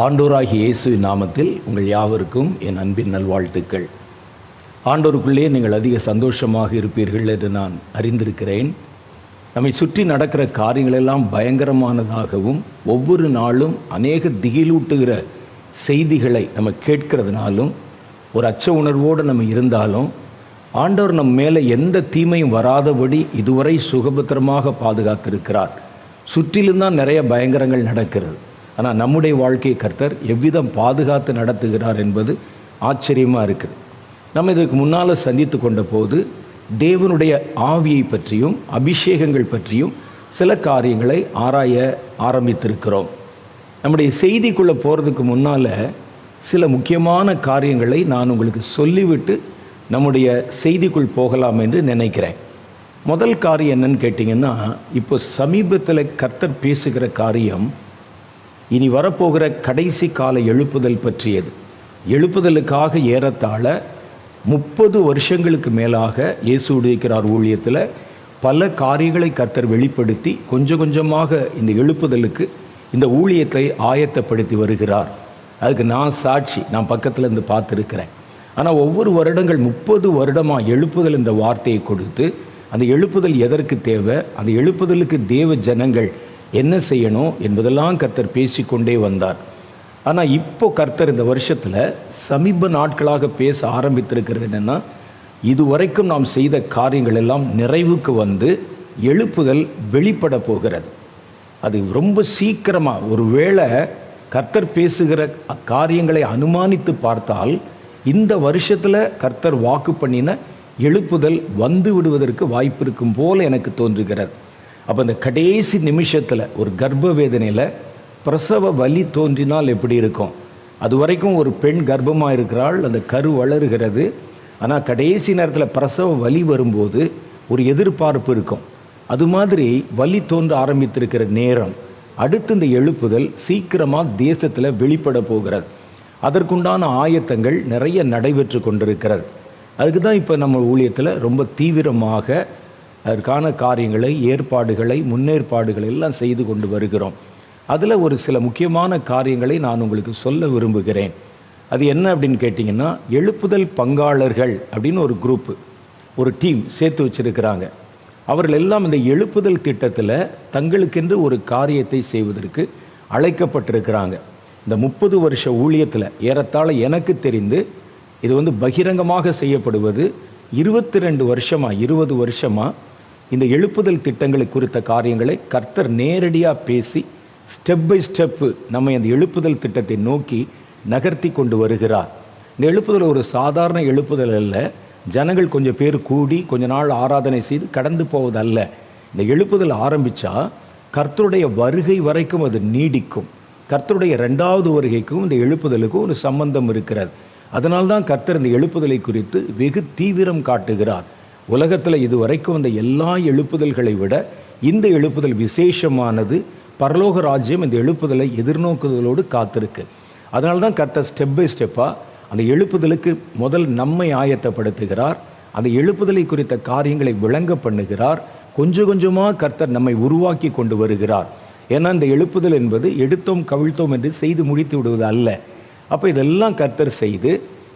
ஆண்டவராகிய இயேசுவின் நாமத்தில் உங்கள் யாவருக்கும் என் அன்பின் நல்வாழ்த்துக்கள். ஆண்டவருக்குள்ளே நீங்கள் அதிக சந்தோஷமாக இருப்பீர்கள் என்று நான் அறிந்திருக்கிறேன். நம்மை சுற்றி நடக்கிற காரியங்களெல்லாம் பயங்கரமானதாகவும் ஒவ்வொரு நாளும் அநேக திகிலூட்டுகிற செய்திகளை நம்ம கேட்கிறதுனாலும் ஒரு அச்ச உணர்வோடு நம்ம இருந்தாலும் ஆண்டவர் நம் மேலே எந்த தீமையும் வராதபடி இதுவரை சுகபத்திரமாக பாதுகாத்திருக்கிறார். சுற்றிலும் தான் நிறைய பயங்கரங்கள் நடக்கிறது. ஆனால் நம்முடைய வாழ்க்கையை கர்த்தர் எவ்விதம் பாதுகாத்து நடத்துகிறார் என்பது ஆச்சரியமாக இருக்குது. நம்ம இதற்கு முன்னால் சந்தித்து கொண்ட போது தேவனுடைய ஆவியை பற்றியும் அபிஷேகங்கள் பற்றியும் சில காரியங்களை ஆராய ஆரம்பித்திருக்கிறோம். நம்முடைய செய்திக்குள்ளே போகிறதுக்கு முன்னால் சில முக்கியமான காரியங்களை நான் உங்களுக்கு சொல்லிவிட்டு நம்முடைய செய்திக்குள் போகலாம் என்று நினைக்கிறேன். முதல் காரியம் என்னன்னு கேட்டிங்கன்னா, இப்போ சமீபத்தில் கர்த்தர் பேசுகிற காரியம் இனி வரப்போகிற கடைசி கால எழுப்புதல் பற்றியது. எழுப்புதலுக்காக ஏறத்தாழ 30 வருஷங்களுக்கு மேலாக இயேசு உடைக்கிறார் ஊழியத்தில் பல காரியங்களை கர்த்தர் வெளிப்படுத்தி கொஞ்சம் கொஞ்சமாக இந்த எழுப்புதலுக்கு இந்த ஊழியத்தை ஆயத்தப்படுத்தி வருகிறார். அதுக்கு நான் சாட்சி, நான் பக்கத்தில் இருந்து பார்த்துருக்கிறேன். ஆனால் ஒவ்வொரு வருடங்கள் 30 வருடமாக எழுப்புதல் என்ற வார்த்தையை கொடுத்து அந்த எழுப்புதல் எதற்கு தேவை, அந்த எழுப்புதலுக்கு தேவ ஜனங்கள் என்ன செய்யணும் என்பதெல்லாம் கர்த்தர் பேசிக்கொண்டே வந்தார். ஆனால் இப்போ கர்த்தர் இந்த வருஷத்தில் சமீப நாட்களாக பேச ஆரம்பித்திருக்கிறது என்னென்னா, இதுவரைக்கும் நாம் செய்த காரியங்கள் எல்லாம் நிறைவுக்கு வந்து எழுப்புதல் வெளிப்பட போகிறது. அது ரொம்ப சீக்கிரமாக, ஒருவேளை கர்த்தர் பேசுகிற காரியங்களை அனுமானித்து பார்த்தால் இந்த வருஷத்தில் கர்த்தர் வாக்கு பண்ணின எழுப்புதல் வந்து விடுவதற்கு வாய்ப்பு இருக்கும் போல எனக்கு தோன்றுகிறது. அப்போ இந்த கடைசி நிமிஷத்தில் ஒரு கர்ப்ப வேதனையில் பிரசவ வலி தோன்றினால் எப்படி இருக்கும்? அது வரைக்கும் ஒரு பெண் கர்ப்பமாக இருக்கிறாள், அந்த கரு வளருகிறது. ஆனால் கடைசி நேரத்தில் பிரசவ வலி வரும்போது ஒரு எதிர்பார்ப்பு இருக்கும். அது மாதிரி வலி தோன்ற ஆரம்பித்திருக்கிற நேரம் அடுத்து இந்த எழுப்புதல் சீக்கிரமாக தேசத்தில் வெளிப்பட போகிறது. அதற்குண்டான ஆயத்தங்கள் நிறைய நடைபெற்று கொண்டிருக்கிறது. அதுக்கு தான் இப்போ நம்ம ஊழியத்தில் ரொம்ப தீவிரமாக அதற்கான காரியங்களை, ஏற்பாடுகளை, முன்னேற்பாடுகளை எல்லாம் செய்து கொண்டு வருகிறோம். அதில் ஒரு சில முக்கியமான காரியங்களை நான் உங்களுக்கு சொல்ல விரும்புகிறேன். அது என்ன அப்படின்னு கேட்டிங்கன்னா, எழுப்புதல் பங்காளர்கள் அப்படின்னு ஒரு குரூப்பு, ஒரு டீம் சேர்த்து வச்சுருக்கிறாங்க. அவர்கள் எல்லாம் இந்த எழுப்புதல் திட்டத்தில் தங்களுக்கென்று ஒரு காரியத்தை செய்வதற்கு அழைக்கப்பட்டிருக்கிறாங்க. இந்த 30 வருஷ ஊழியத்தில் ஏறத்தாழ எனக்கு தெரிந்து இது பகிரங்கமாக செய்யப்படுவது 20 வருஷமாக இந்த எழுப்புதல் திட்டங்களை குறித்த காரியங்களை கர்த்தர் நேரடியாக பேசி ஸ்டெப் பை ஸ்டெப்பு நம்ம இந்த எழுப்புதல் திட்டத்தை நோக்கி நகர்த்தி கொண்டு வருகிறார். இந்த எழுப்புதல் ஒரு சாதாரண எழுப்புதல் அல்ல. ஜனங்கள் கொஞ்சம் பேர் கூடி கொஞ்ச நாள் ஆராதனை செய்து கடந்து போவதல்ல. இந்த எழுப்புதல் ஆரம்பித்தா கர்த்தருடைய வருகை வரைக்கும் அது நீடிக்கும். கர்த்தருடைய 2வது வருகைக்கும் இந்த எழுப்புதலுக்கும் ஒரு சம்பந்தம் இருக்கிறது. அதனால்தான் கர்த்தர் இந்த எழுப்புதலை குறித்து வெகு தீவிரம் காட்டுகிறார். உலகத்தில் இதுவரைக்கும் இந்த எல்லா எழுப்புதல்களை விட இந்த எழுப்புதல் விசேஷமானது. பரலோக ராஜ்யம் இந்த எழுப்புதலை எதிர்நோக்குதலோடு காத்திருக்கு. அதனால்தான் கர்த்தர் ஸ்டெப் பை ஸ்டெப்பாக அந்த எழுப்புதலுக்கு முதல் நம்மை ஆயத்தப்படுத்துகிறார். அந்த எழுப்புதலை குறித்த காரியங்களை விளங்க பண்ணுகிறார். கொஞ்சம் கொஞ்சமாக கர்த்தர் நம்மை உருவாக்கி கொண்டு வருகிறார். ஏன்னா இந்த எழுப்புதல் என்பது எடுத்தோம் கவிழ்த்தோம் என்று செய்து முடித்து விடுவது அல்ல. அப்போ இதெல்லாம் கர்த்தர் செய்து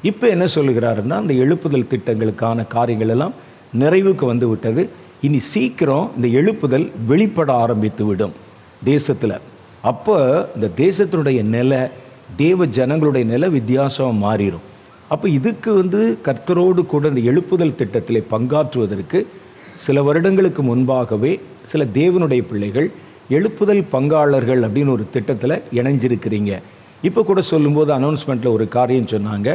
இப்போ என்ன சொல்லுகிறாருன்னா, அந்த எழுப்புதல் திட்டங்களுக்கான காரியங்கள் எல்லாம் நிறைவுக்கு வந்து விட்டது. இனி சீக்கிரம் இந்த எழுப்புதல் வெளிப்பட ஆரம்பித்து விடும் தேசத்தில். அப்போ இந்த தேசத்தினுடைய நிலை, தேவ ஜனங்களுடைய நிலை வித்தியாசமாக மாறிடும். அப்போ இதுக்கு கர்த்தரோடு கூட இந்த எழுப்புதல் திட்டத்தில் பங்காற்றுவதற்கு சில வருடங்களுக்கு முன்பாகவே சில தேவனுடைய பிள்ளைகள் எழுப்புதல் பங்காளர்கள் அப்படின்னு ஒரு திட்டத்தில் இணைஞ்சிருக்கிறீங்க. இப்போ கூட சொல்லும்போது அனௌன்ஸ்மெண்ட்டில் ஒரு காரியம் சொன்னாங்க.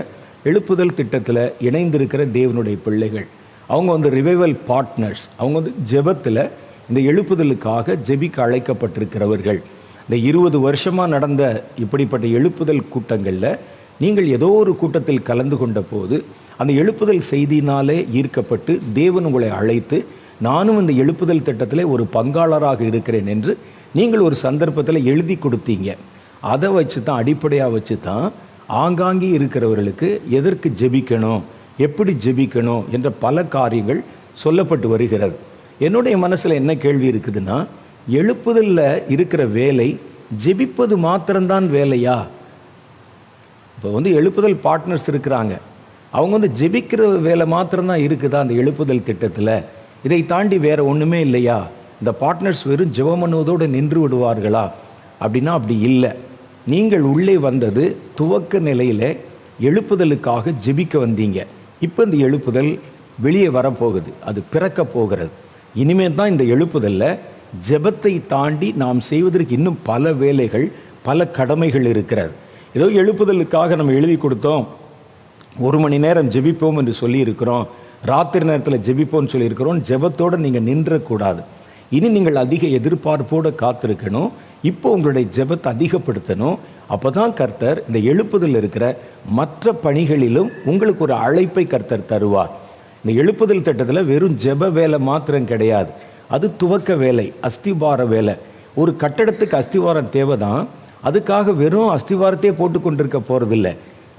எழுப்புதல் திட்டத்தில் இணைந்திருக்கிற தேவனுடைய பிள்ளைகள் அவங்க ரிவைவல் பார்ட்னர்ஸ். அவங்க ஜெபத்தில் இந்த எழுப்புதலுக்காக ஜெபிக்க அழைக்கப்பட்டிருக்கிறவர்கள். இந்த 20 வருஷமாக நடந்த இப்படிப்பட்ட எழுப்புதல் கூட்டங்களில் நீங்கள் ஏதோ ஒரு கூட்டத்தில் கலந்து கொண்ட போது அந்த எழுப்புதல் செய்தியினாலே ஈர்க்கப்பட்டு தேவன் உங்களை அழைத்து, நானும் இந்த எழுப்புதல் திட்டத்தில் ஒரு பங்காளராக இருக்கிறேன் என்று நீங்கள் ஒரு சந்தர்ப்பத்தில் எழுதி கொடுத்தீங்க. அதை வச்சு தான், அடிப்படையாக வச்சு தான் ஆங்காங்கே இருக்கிறவர்களுக்கு எதற்கு ஜெபிக்கணும், எப்படி ஜெபிக்கணும் என்ற பல காரியங்கள் சொல்லப்பட்டு வருகிறது. என்னுடைய மனசில் என்ன கேள்வி இருக்குதுன்னா, எழுப்புதலில் இருக்கிற வேலை ஜெபிப்பது மாத்திரம்தான் வேலையா? இப்போ எழுப்புதல் பார்ட்னர்ஸ் இருக்கிறாங்க, அவங்க ஜெபிக்கிற வேலை மாத்திரம்தான் இருக்குதா அந்த எழுப்புதல் திட்டத்தில்? இதை தாண்டி வேற ஒன்றுமே இல்லையா? இந்த பார்ட்னர்ஸ் வெறும் ஜெபம் பண்ணுவதோடு நின்று விடுவார்களா? அப்படின்னா அப்படி இல்லை. நீங்கள் உள்ளே வந்தது துவக்க நிலையில் எழுப்புதலுக்காக ஜெபிக்க வந்தீங்க. இப்போ இந்த எழுப்புதல் வெளியே வரப்போகுது, அது பிறக்க போகிறது. இனிமேல் தான் இந்த எழுப்புதலில் ஜெபத்தை தாண்டி நாம் செய்வதற்கு இன்னும் பல வேலைகள், பல கடமைகள் இருக்கிறது. ஏதோ எழுப்புதலுக்காக நம்ம எழுதி கொடுத்தோம், 1 மணி நேரம் ஜெபிப்போம் என்று சொல்லியிருக்கிறோம், ராத்திரி நேரத்தில் ஜெபிப்போம்னு சொல்லியிருக்கிறோம். ஜெபத்தோடு நீங்கள் நின்றக்கூடாது. இனி நீங்கள் அதிக எதிர்பார்ப்போடு காத்திருக்கணும். இப்போ உங்களுடைய ஜெபத்தை அதிகப்படுத்தணும். அப்போ தான் கர்த்தர் இந்த எழுப்புதல் இருக்கிற மற்ற பணிகளிலும் உங்களுக்கு ஒரு அழைப்பை கர்த்தர் தருவார். இந்த எழுப்புதல் திட்டத்தில் வெறும் ஜெப வேலை மாத்திரம் கிடையாது, அது துவக்க வேலை, அஸ்திவார வேலை. ஒரு கட்டடத்துக்கு அஸ்திவாரம் தேவை தான், அதுக்காக வெறும் அஸ்திவாரத்தையே போட்டு கொண்டிருக்க போகிறதில்ல.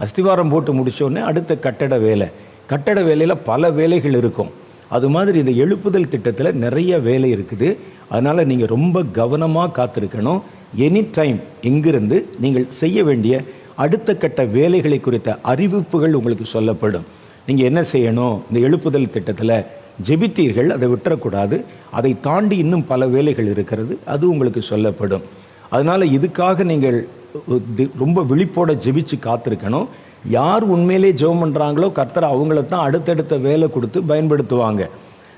அஸ்திவாரம் போட்டு முடித்தோடனே அடுத்த கட்டட வேலை, கட்டட வேலையில் பல வேலைகள் இருக்கும். அது மாதிரி இந்த எழுப்புதல் திட்டத்தில் நிறைய வேலை இருக்குது. அதனால் நீங்கள் ரொம்ப கவனமாக காத்திருக்கணும். எனி டைம் இங்கிருந்து நீங்கள் செய்ய வேண்டிய அடுத்த கட்ட வேலைகளை குறித்த அறிவிப்புகள் உங்களுக்கு சொல்லப்படும். நீங்கள் என்ன செய்யணும், இந்த எழுப்புதல் திட்டத்தில் ஜெபித்தீர்கள், அதை விட்டுறக்கூடாது. அதை தாண்டி இன்னும் பல வேலைகள் இருக்கிறது, அது உங்களுக்கு சொல்லப்படும். அதனால் இதுக்காக நீங்கள் ரொம்ப விழிப்போட ஜெபிச்சு காத்திருக்கணும். யார் உண்மையிலே ஜெபம் பண்ணுறாங்களோ கர்த்தர் அவங்கள தான் அடுத்தடுத்த வேலை கொடுத்து பயன்படுத்துவாங்க.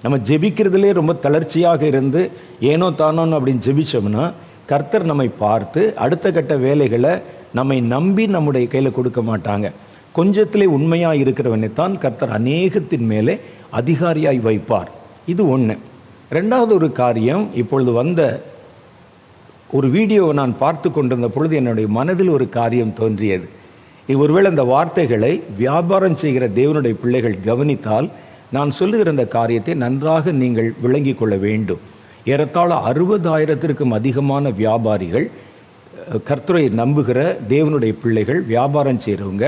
நம்ம ஜெபிக்கிறதுலே ரொம்ப தளர்ச்சியாக இருந்து ஏனோ தானோன்னு அப்படின்னு ஜெபிச்சோம்னா கர்த்தர் நம்மை பார்த்து அடுத்த கட்ட வேலைகளை நம்மை நம்பி நம்முடைய கையில் கொடுக்க மாட்டாங்க. கொஞ்சத்திலே உண்மையாக இருக்கிறவனை தான் கர்த்தர் அநேகத்தின் மேலே அதிகாரியாய் வைப்பார். இது ஒன்று. ரெண்டாவது ஒரு காரியம், இப்பொழுது வந்த ஒரு வீடியோவை நான் பார்த்து கொண்டிருந்த பொழுது என்னுடைய மனதில் ஒரு காரியம் தோன்றியது. ஒருவேளை இந்த வார்த்தைகளை வியாபாரம் செய்கிற தேவனுடைய பிள்ளைகள் கவனித்தால் நான் சொல்லுகிற இந்த காரியத்தை நன்றாக நீங்கள் விளங்கி கொள்ள வேண்டும். ஏறத்தாழ 60,000த்திற்கும் அதிகமான வியாபாரிகள், கர்த்தரை நம்புகிற தேவனுடைய பிள்ளைகள், வியாபாரம் செய்கிறவங்க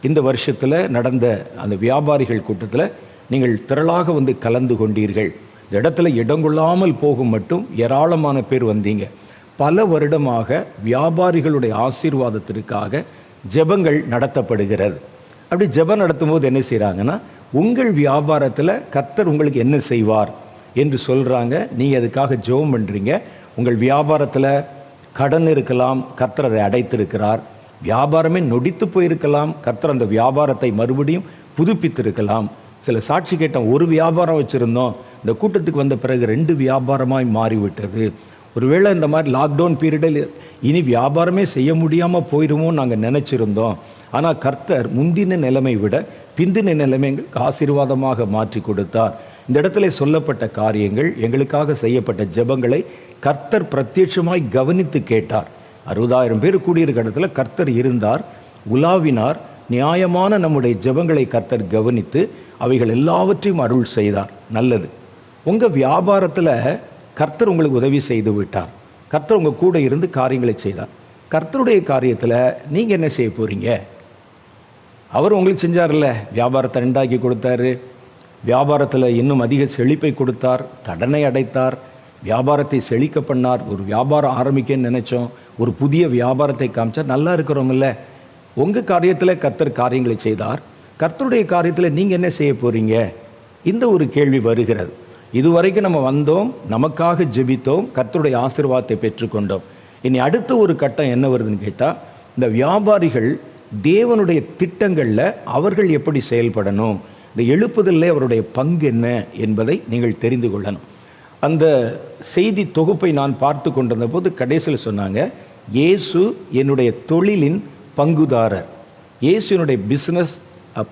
இந்த வருஷத்தில் நடந்த அந்த வியாபாரிகள் கூட்டத்தில் நீங்கள் திரளாக கலந்து கொண்டீர்கள். இந்த இடத்துல இடங்கொள்ளாமல் போகும் மட்டும் ஏராளமான பேர் வந்தீங்க. பல வருடமாக வியாபாரிகளுடைய ஆசீர்வாதத்திற்காக ஜெபங்கள் நடத்தப்படுகிறது. அப்படி ஜெபம் நடத்தும் போது என்ன செய்கிறாங்கன்னா, உங்கள் வியாபாரத்தில் கர்த்தர் உங்களுக்கு என்ன செய்வார் என்று சொல்கிறாங்க. நீங்கள் அதுக்காக ஜெபம் பண்ணுறீங்க. உங்கள் வியாபாரத்தில் கடன் இருக்கலாம், கர்த்தர் அதை அடைத்திருக்கிறார். வியாபாரமே நொடித்து போயிருக்கலாம், கர்த்தர் அந்த வியாபாரத்தை மறுபடியும் புதுப்பித்திருக்கலாம். சில சாட்சி கேட்டோம், ஒரு வியாபாரம் வச்சுருந்தோம், இந்த கூட்டத்துக்கு வந்த பிறகு 2 வியாபாரமாய் மாறிவிட்டது. ஒருவேளை இந்த மாதிரி லாக்டவுன் பீரியடில் இனி வியாபாரமே செய்ய முடியாமல் போயிடுமோன்னு நாங்கள் நினச்சிருந்தோம். ஆனால் கர்த்தர் முந்தின நிலைமை விட பிந்தின நிலைமை எங்களுக்கு ஆசீர்வாதமாக மாற்றி கொடுத்தார். இந்த இடத்துல சொல்லப்பட்ட காரியங்கள், எங்களுக்காக செய்யப்பட்ட ஜெபங்களை கர்த்தர் பிரத்யட்சமாய் கவனித்து கேட்டார். 60,000 பேர் கூடியிருக்க இடத்துல கர்த்தர் இருந்தார், உலாவினார். நியாயமான நம்முடைய ஜெபங்களை கர்த்தர் கவனித்து அவைகள் எல்லாவற்றையும் அருள் செய்தார். நல்லது. உங்கள் வியாபாரத்தில் கர்த்தர் உங்களுக்கு உதவி செய்து விட்டார். கர்த்தர் உங்கள் கூட இருந்து காரியங்களை செய்தார். கர்த்தருடைய காரியத்தில் நீங்கள் என்ன செய்ய போகிறீங்க? அவர் உங்களுக்கு செஞ்சார்ல, வியாபாரத்தை 2ஆக்கி கொடுத்தாரு, வியாபாரத்தில் இன்னும் அதிக செழிப்பை கொடுத்தார், கடனை அடைத்தார், வியாபாரத்தை செழிக்க பண்ணார். ஒரு வியாபாரம் ஆரம்பிக்கன்னு நினச்சோம், ஒரு புதிய வியாபாரத்தை காமிச்சா நல்லா இருக்கிறோமில்ல. உங்கள் காரியத்தில் கர்த்தர் காரியங்களை செய்தார். கர்த்தருடைய காரியத்தில் நீங்கள் என்ன செய்ய போகிறீங்க? இந்த ஒரு கேள்வி வருகிறது. இதுவரைக்கும் நம்ம வந்தோம், நமக்காக ஜெபித்தோம், கர்த்தருடைய ஆசீர்வாதத்தை பெற்றுக்கொண்டோம். இனி அடுத்த ஒரு கட்டம் என்ன வருதுன்னு கேட்டால், இந்த வியாபாரிகள் தேவனுடைய திட்டங்களில் அவர்கள் எப்படி செயல்படணும், இந்த எழுப்புதலில் அவருடைய பங்கு என்ன என்பதை நீங்கள் தெரிந்து கொள்ளணும். அந்த செய்தி தொகுப்பை நான் பார்த்து கொண்டிருந்த போது கடைசியில் சொன்னாங்க, இயேசு என்னுடைய தொழிலின் பங்குதாரர், இயேசு என்னுடைய பிஸ்னஸ்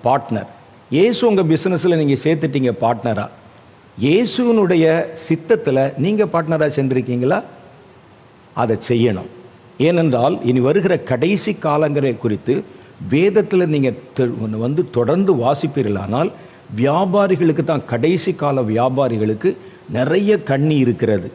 பார்ட்னர். இயேசு உங்கள் பிஸ்னஸில் நீங்கள் சேர்த்துட்டீங்க பார்ட்னராக. இயேசுனுடைய சித்தத்தில் நீங்கள் பார்ட்னராக சேர்ந்துருக்கீங்களா? அதை செய்யணும். ஏனென்றால் இனி வருகிற கடைசி காலங்களை குறித்து வேதத்தில் நீங்கள் தொடர்ந்து வாசிப்பீர்களானால், வியாபாரிகளுக்கு தான், கடைசி கால வியாபாரிகளுக்கு நிறைய கண்ணி இருக்கிறது,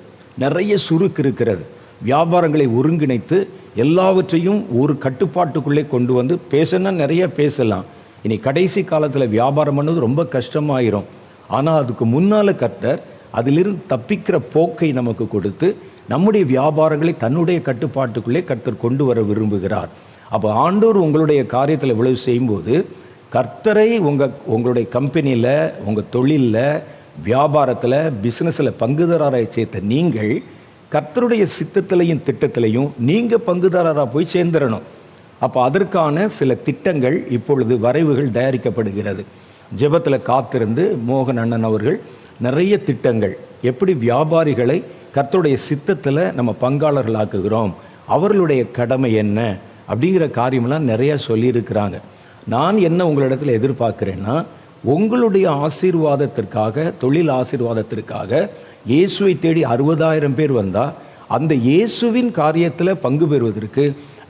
நிறைய சுருக்கு இருக்கிறது. வியாபாரங்களை ஒருங்கிணைத்து எல்லாவற்றையும் ஒரு கட்டுப்பாட்டுக்குள்ளே கொண்டு வந்து பேசணும்னா நிறைய பேசலாம். இனி கடைசி காலத்தில் வியாபாரம் பண்ணது ரொம்ப கஷ்டமாயிரும். ஆனால் அதுக்கு முன்னால் கர்த்தர் அதிலிருந்து தப்பிக்கிற போக்கை நமக்கு கொடுத்து நம்முடைய வியாபாரங்களை தன்னுடைய கட்டுப்பாட்டுக்குள்ளே கர்த்தர் கொண்டு வர விரும்புகிறார். அப்போ ஆண்டவர் உங்களுடைய காரியத்தில் இவ்வளவு செய்யும்போது கர்த்தரை உங்களுடைய கம்பெனியில், உங்கள் தொழிலில், வியாபாரத்தில், பிஸ்னஸில் பங்குதாரராக சேர்த்த நீங்கள் கர்த்தருடைய சித்தத்திலையும் திட்டத்திலையும் நீங்கள் பங்குதாரராக போய் சேர்ந்துடணும். அப்போ அதற்கான சில திட்டங்கள் இப்பொழுது வரைவுகள் தயாரிக்கப்படுகிறது. ஜெபத்தில் காத்திருந்து மோகன் அண்ணன் அவர்கள் நிறைய திட்டங்கள், எப்படி வியாபாரிகளை கர்த்தருடைய சித்தத்தில் நம்ம பங்காளர்களாக்குகிறோம், அவர்களுடைய கடமை என்ன அப்படிங்கிற காரியமெல்லாம் நிறையா சொல்லியிருக்கிறாங்க. நான் என்ன உங்களிடத்தில் எதிர்பார்க்குறேன்னா, உங்களுடைய ஆசீர்வாதத்திற்காக, தொழில் ஆசீர்வாதத்திற்காக இயேசுவை தேடி 60,000 பேர் வந்தால் அந்த இயேசுவின் காரியத்தில் பங்கு பெறுவதற்கு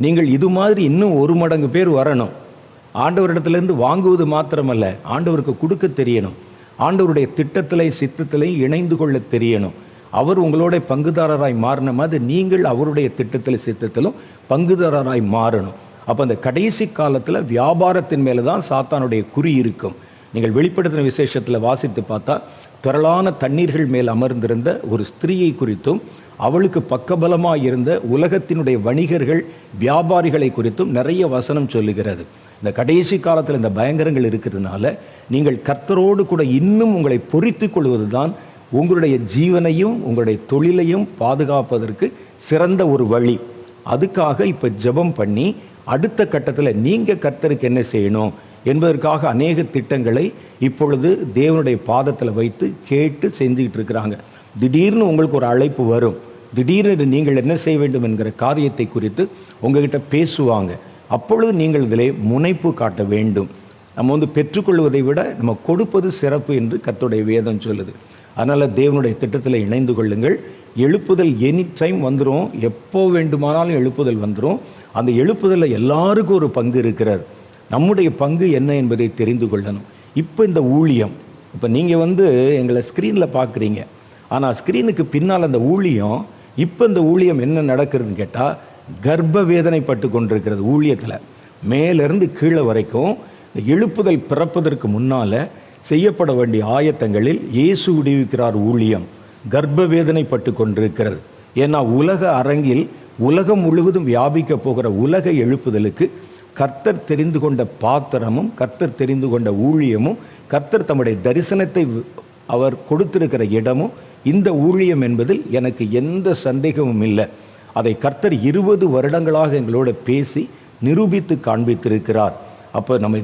நீங்கள் இது மாதிரி இன்னும் 1 மடங்கு பேர் வரணும். ஆண்டவரிடத்துலேருந்து வாங்குவது மாத்திரமல்ல, ஆண்டவருக்கு கொடுக்க தெரியணும். ஆண்டவருடைய திட்டத்திலே சித்தத்திலே இணைந்து கொள்ள தெரியணும். அவர் உங்களோட பங்குதாரராய் மாறின மாதிரி நீங்கள் அவருடைய திட்டத்தில் சித்தத்திலும் பங்குதாரராய் மாறணும். அப்போ அந்த கடைசி காலத்தில் வியாபாரத்தின் மேலே தான் சாத்தானுடைய குறி இருக்கும். நீங்கள் வெளிப்படுத்தின விசேஷத்தில் வாசித்து பார்த்தா திரளான தண்ணீர்கள் மேல் அமர்ந்திருந்த ஒரு ஸ்திரீயை குறித்தும் அவளுக்கு பக்கபலமாக இருந்த உலகத்தினுடைய வணிகர்கள், வியாபாரிகளை குறித்தும் நிறைய வசனம் சொல்லுகிறது. இந்த கடைசி காலத்தில் இந்த பயங்கரங்கள் இருக்கிறதுனால நீங்கள் கர்த்தரோடு கூட இன்னும் உங்களை பொறித்து கொள்வது தான் உங்களுடைய ஜீவனையும் உங்களுடைய தொழிலையும் பாதுகாப்பதற்கு சிறந்த ஒரு வழி. அதுக்காக இப்போ ஜெபம் பண்ணி அடுத்த கட்டத்தில் நீங்கள் கர்த்தருக்கு என்ன செய்யணும் என்பதற்காக அநேக திட்டங்களை இப்பொழுது தேவனுடைய பாதத்தில் வைத்து கேட்டு செஞ்சுக்கிட்டு இருக்கிறாங்க. திடீர்னு உங்களுக்கு ஒரு அழைப்பு வரும். திடீர்னு நீங்கள் என்ன செய்ய வேண்டும் என்கிற காரியத்தை குறித்து உங்ககிட்ட பேசுவாங்க. அப்பொழுது நீங்கள் இதிலே முனைப்பு காட்ட வேண்டும். நம்ம பெற்றுக்கொள்வதை விட நம்ம கொடுப்பது சிறப்பு என்று கர்த்தருடைய வேதம் சொல்லுது. அதனால் தேவனுடைய திட்டத்தில் இணைந்து கொள்ளுங்கள். எழுப்புதல் எனி டைம் வந்துடும், எப்போ வேண்டுமானாலும் எழுப்புதல் வந்துடும். அந்த எழுப்புதலில் எல்லாருக்கும் ஒரு பங்கு இருக்கிறது. நம்முடைய பங்கு என்ன என்பதை தெரிந்து கொள்ளணும். இப்போ இந்த ஊழியம், இப்போ நீங்கள் எங்களை ஸ்க்ரீனில் பார்க்குறீங்க, ஆனால் ஸ்க்ரீனுக்கு பின்னால் அந்த ஊழியம், இப்போ இந்த ஊழியம் என்ன நடக்கிறதுன்னு கேட்டால் கர்ப்ப வேதனைப்பட்டு கொண்டிருக்கிறது. ஊழியத்தில் மேலிருந்து கீழே வரைக்கும் இந்த எழுப்புதல் பிறப்பதற்கு முன்னால் செய்யப்பட வேண்டிய ஆயத்தங்களில் இயேசு விடுவிக்கிறார் ஊழியம் கர்ப்ப வேதனைப்பட்டு கொண்டிருக்கிறது. ஏன்னா உலக அரங்கில் உலகம் முழுவதும் வியாபிக்க போகிற உலக எழுப்புதலுக்கு கர்த்தர் தெரிந்து கொண்ட பாத்திரமும், கர்த்தர் தெரிந்து கொண்ட ஊழியமும், கர்த்தர் தம்முடைய தரிசனத்தை அவர் கொடுத்திருக்கிற இடமும் இந்த ஊழியம் என்பதில் எனக்கு எந்த சந்தேகமும் இல்லை. அதை கர்த்தர் 20 வருடங்களாக எங்களோட பேசி நிரூபித்து காண்பித்திருக்கிறார். அப்போ நம்ம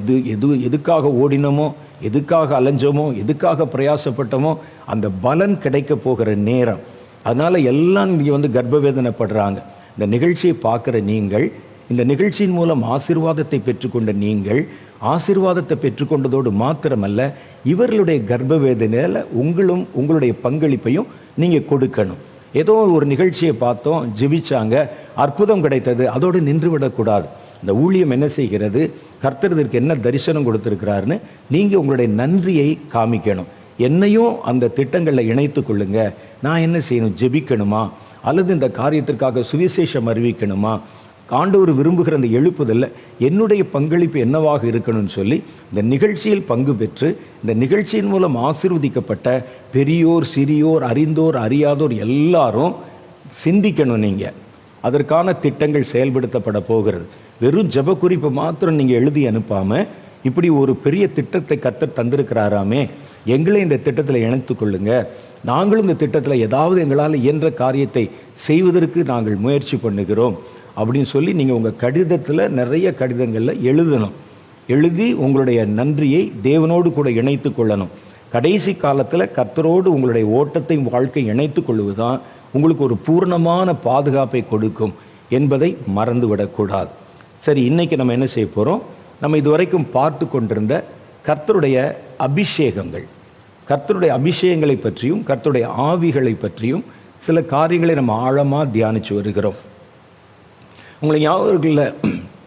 எதுக்காக ஓடினோமோ, எதுக்காக அலைஞ்சோமோ, எதுக்காக பிரயாசப்பட்டோமோ அந்த பலன் கிடைக்க போகிற நேரம். அதனால் எல்லாம் இங்கே கர்ப்பவேதனைப்படுறாங்க. இந்த நிகழ்ச்சியை பார்க்குற நீங்கள், இந்த நிகழ்ச்சியின் மூலம் ஆசீர்வாதத்தை பெற்றுக்கொண்ட நீங்கள், ஆசீர்வாதத்தை பெற்றுக்கொண்டதோடு மாத்திரமல்ல, இவர்களுடைய கர்ப்பவேதனையில் உங்களுடைய பங்களிப்பையும் நீங்கள் கொடுக்கணும். ஏதோ ஒரு நிகழ்ச்சியை பார்த்தோம், ஜெபிச்சாங்க, அற்புதம் கிடைத்தது, அதோடு நின்று விடக்கூடாது. இந்த ஊழியம் என்ன செய்கிறது, கர்த்தர் இதற்கு என்ன தரிசனம் கொடுத்துருக்கிறாருன்னு நீங்கள் உங்களுடைய நன்றியை காமிக்கணும். என்னையும் அந்த திட்டங்களில் இணைத்து கொள்ளுங்க. நான் என்ன செய்யணும், ஜெபிக்கணுமா, அல்லது இந்த காரியத்திற்காக சுவிசேஷம் அறிவிக்கணுமா, ஆண்டவர் விரும்புகிற அந்த எழுப்புதல்ல என்னுடைய பங்களிப்பு என்னவாக இருக்கணும்னு சொல்லி இந்த நிகழ்ச்சியில் பங்கு பெற்று இந்த நிகழ்ச்சியின் மூலம் ஆசீர்வதிக்கப்பட்ட பெரியோர், சிறியோர், அறிந்தோர், அறியாதோர் எல்லாரும் சிந்திக்கணும். நீங்கள் அதற்கான திட்டங்கள் செயல்படுத்தப்பட போகிறது. வெறும் ஜெப குறிப்பு மாத்திரம் நீங்கள் எழுதி அனுப்பாமல், இப்படி ஒரு பெரிய திட்டத்தை கர்த்தர் தந்திருக்கிறாராமே, எங்களை இந்த திட்டத்தில் இணைத்து கொள்ளுங்க, நாங்களும் இந்த திட்டத்தில் ஏதாவது எங்களால் இயன்ற காரியத்தை செய்வதற்கு நாங்கள் முயற்சி பண்ணுகிறோம் அப்படின்னு சொல்லி நீங்கள் உங்கள் கடிதத்தில், நிறைய கடிதங்களில் எழுதணும். எழுதி உங்களுடைய நன்றியை தேவனோடு கூட இணைத்து கொள்ளணும். கடைசி காலத்தில் கர்த்தரோடு உங்களுடைய ஓட்டத்தையும் வாழ்க்கை இணைத்து கொள்வது தான் உங்களுக்கு ஒரு பூர்ணமான பாதுகாப்பை கொடுக்கும் என்பதை மறந்துவிடக்கூடாது. சரி, இன்றைக்கி நம்ம என்ன செய்ய போகிறோம், நம்ம இதுவரைக்கும் பார்த்து கொண்டிருந்த கர்த்தருடைய அபிஷேகங்கள், கர்த்தருடைய அபிஷேகங்களை பற்றியும் கர்த்தருடைய ஆவிகளை பற்றியும் சில காரியங்களை நம்ம ஆழமாக தியானித்து வருகிறோம். உங்களுக்கு ஞாபகம் இல்லை,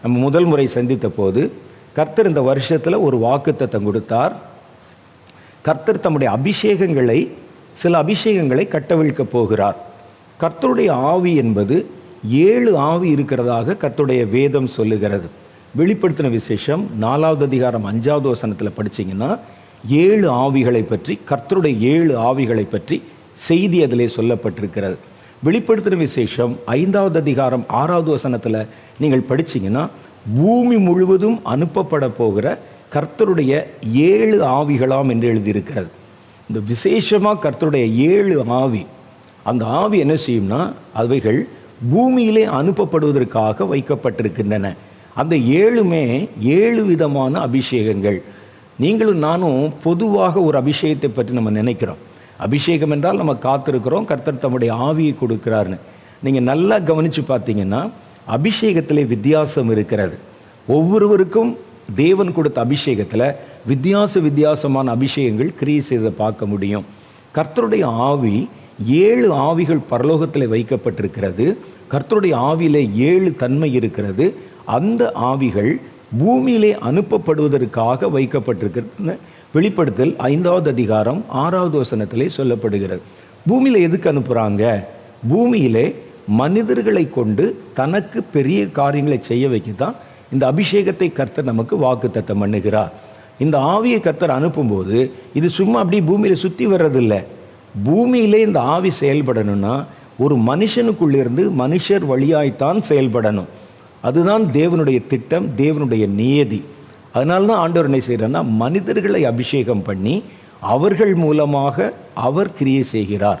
நம்ம முதல் முறை சந்தித்த போது கர்த்தர் இந்த வருஷத்தில் ஒரு வாக்குத்தத்தம் கொடுத்தார். கர்த்தர் தம்முடைய அபிஷேகங்களை, சில அபிஷேகங்களை கட்டவிழ்க்க போகிறார். கர்த்தருடைய ஆவி என்பது 7 ஆவி இருக்கிறதாக கர்த்தருடைய வேதம் சொல்லுகிறது. வெளிப்படுத்தின விசேஷம் 4வது அதிகாரம் 5வது வசனத்தில் படிச்சிங்கன்னா 7 ஆவிகளை பற்றி, கர்த்தருடைய 7 ஆவிகளை பற்றி செய்தி அதிலே சொல்லப்பட்டிருக்கிறது. வெளிப்படுத்தின விசேஷம் 5வது அதிகாரம் 6வது வசனத்தில் நீங்கள் படிச்சீங்கன்னா, பூமி முழுவதும் அனுப்பப்பட போகிற கர்த்தருடைய 7 ஆவிகளாம் என்று எழுதியிருக்கிறது. இந்த விசேஷமாக கர்த்தருடைய 7 ஆவி, அந்த ஆவி என்ன செய்யும்னா, அவைகள் பூமியிலே அனுப்பப்படுவதற்காக வைக்கப்பட்டிருக்கின்றன. அந்த 7மே 7 விதமான அபிஷேகங்கள். நீங்களும் நானும் பொதுவாக ஒரு அபிஷேகத்தை பற்றி நம்ம நினைக்கிறோம். அபிஷேகம் என்றால் நம்ம காத்திருக்கிறோம், கர்த்தர் தம்முடைய ஆவியை கொடுக்கிறாருன்னு. நீங்கள் நல்லா கவனித்து பார்த்தீங்கன்னா, அபிஷேகத்திலே வித்தியாசம் இருக்கிறது. ஒவ்வொருவருக்கும் தேவன் கொடுத்த அபிஷேகத்தில் வித்தியாசமான அபிஷேகங்கள் கிரியை செய்த பார்க்க முடியும். கர்த்தருடைய ஆவி 7 ஆவிகள் பரலோகத்தில் வைக்கப்பட்டிருக்கிறது. கர்த்தருடைய ஆவியிலே 7 தன்மை இருக்கிறது. அந்த ஆவிகள் பூமியிலே அனுப்பப்படுவதற்காக வைக்கப்பட்டிருக்கிறது. வெளிப்படுத்தல் 5வது அதிகாரம் 6வது வசனத்திலே சொல்லப்படுகிறது. பூமியில் எதுக்கு அனுப்புகிறாங்க? பூமியிலே மனிதர்களை கொண்டு தனக்கு பெரிய காரியங்களை செய்ய வைக்கத்தான் இந்த அபிஷேகத்தை கர்த்தர் நமக்கு வாக்குத்தத்தம் பண்ணுகிறார். இந்த ஆவியை கர்த்தர் அனுப்பும்போது இது சும்மா அப்படி பூமியில் சுற்றி வர்றதில்லை. பூமியிலே இந்த ஆவி செயல்படணும்னா ஒரு மனுஷனுக்குள்ளிருந்து மனுஷர் வழியாய்த்தான் செயல்படணும். அதுதான் தேவனுடைய திட்டம், தேவனுடைய நியதி. அதனால தான் ஆண்டவர் என்ன செய்கிறார்னா, மனிதர்களை அபிஷேகம் பண்ணி அவர்கள் மூலமாக அவர் கிரியை செய்கிறார்.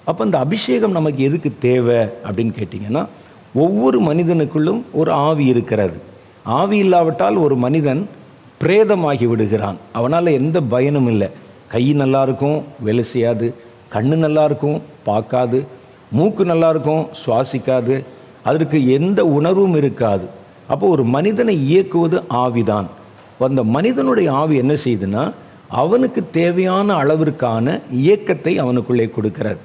அப்போ இந்த அபிஷேகம் நமக்கு எதுக்கு தேவை அப்படின்னு கேட்டிங்கன்னா, ஒவ்வொரு மனிதனுக்குள்ளும் ஒரு ஆவி இருக்கிறது. ஆவி இல்லாவிட்டால் ஒரு மனிதன் பிரேதமாகி விடுகிறான். அவனால் எந்த பயனும் இல்லை. கை நல்லா இருக்கும், வேலை செய்யாது. கண்ணு நல்லா இருக்கும், பார்க்காது. மூக்கு நல்லா இருக்கும், சுவாசிக்காது. அதற்கு எந்த உணர்வும் இருக்காது. அப்போ ஒரு மனிதனை இயக்குவது ஆவிதான். அந்த மனிதனுடைய ஆவி என்ன செய்யுதுன்னா, அவனுக்கு தேவையான அளவிற்கான இயக்கத்தை அவனுக்குள்ளே கொடுக்கிறது.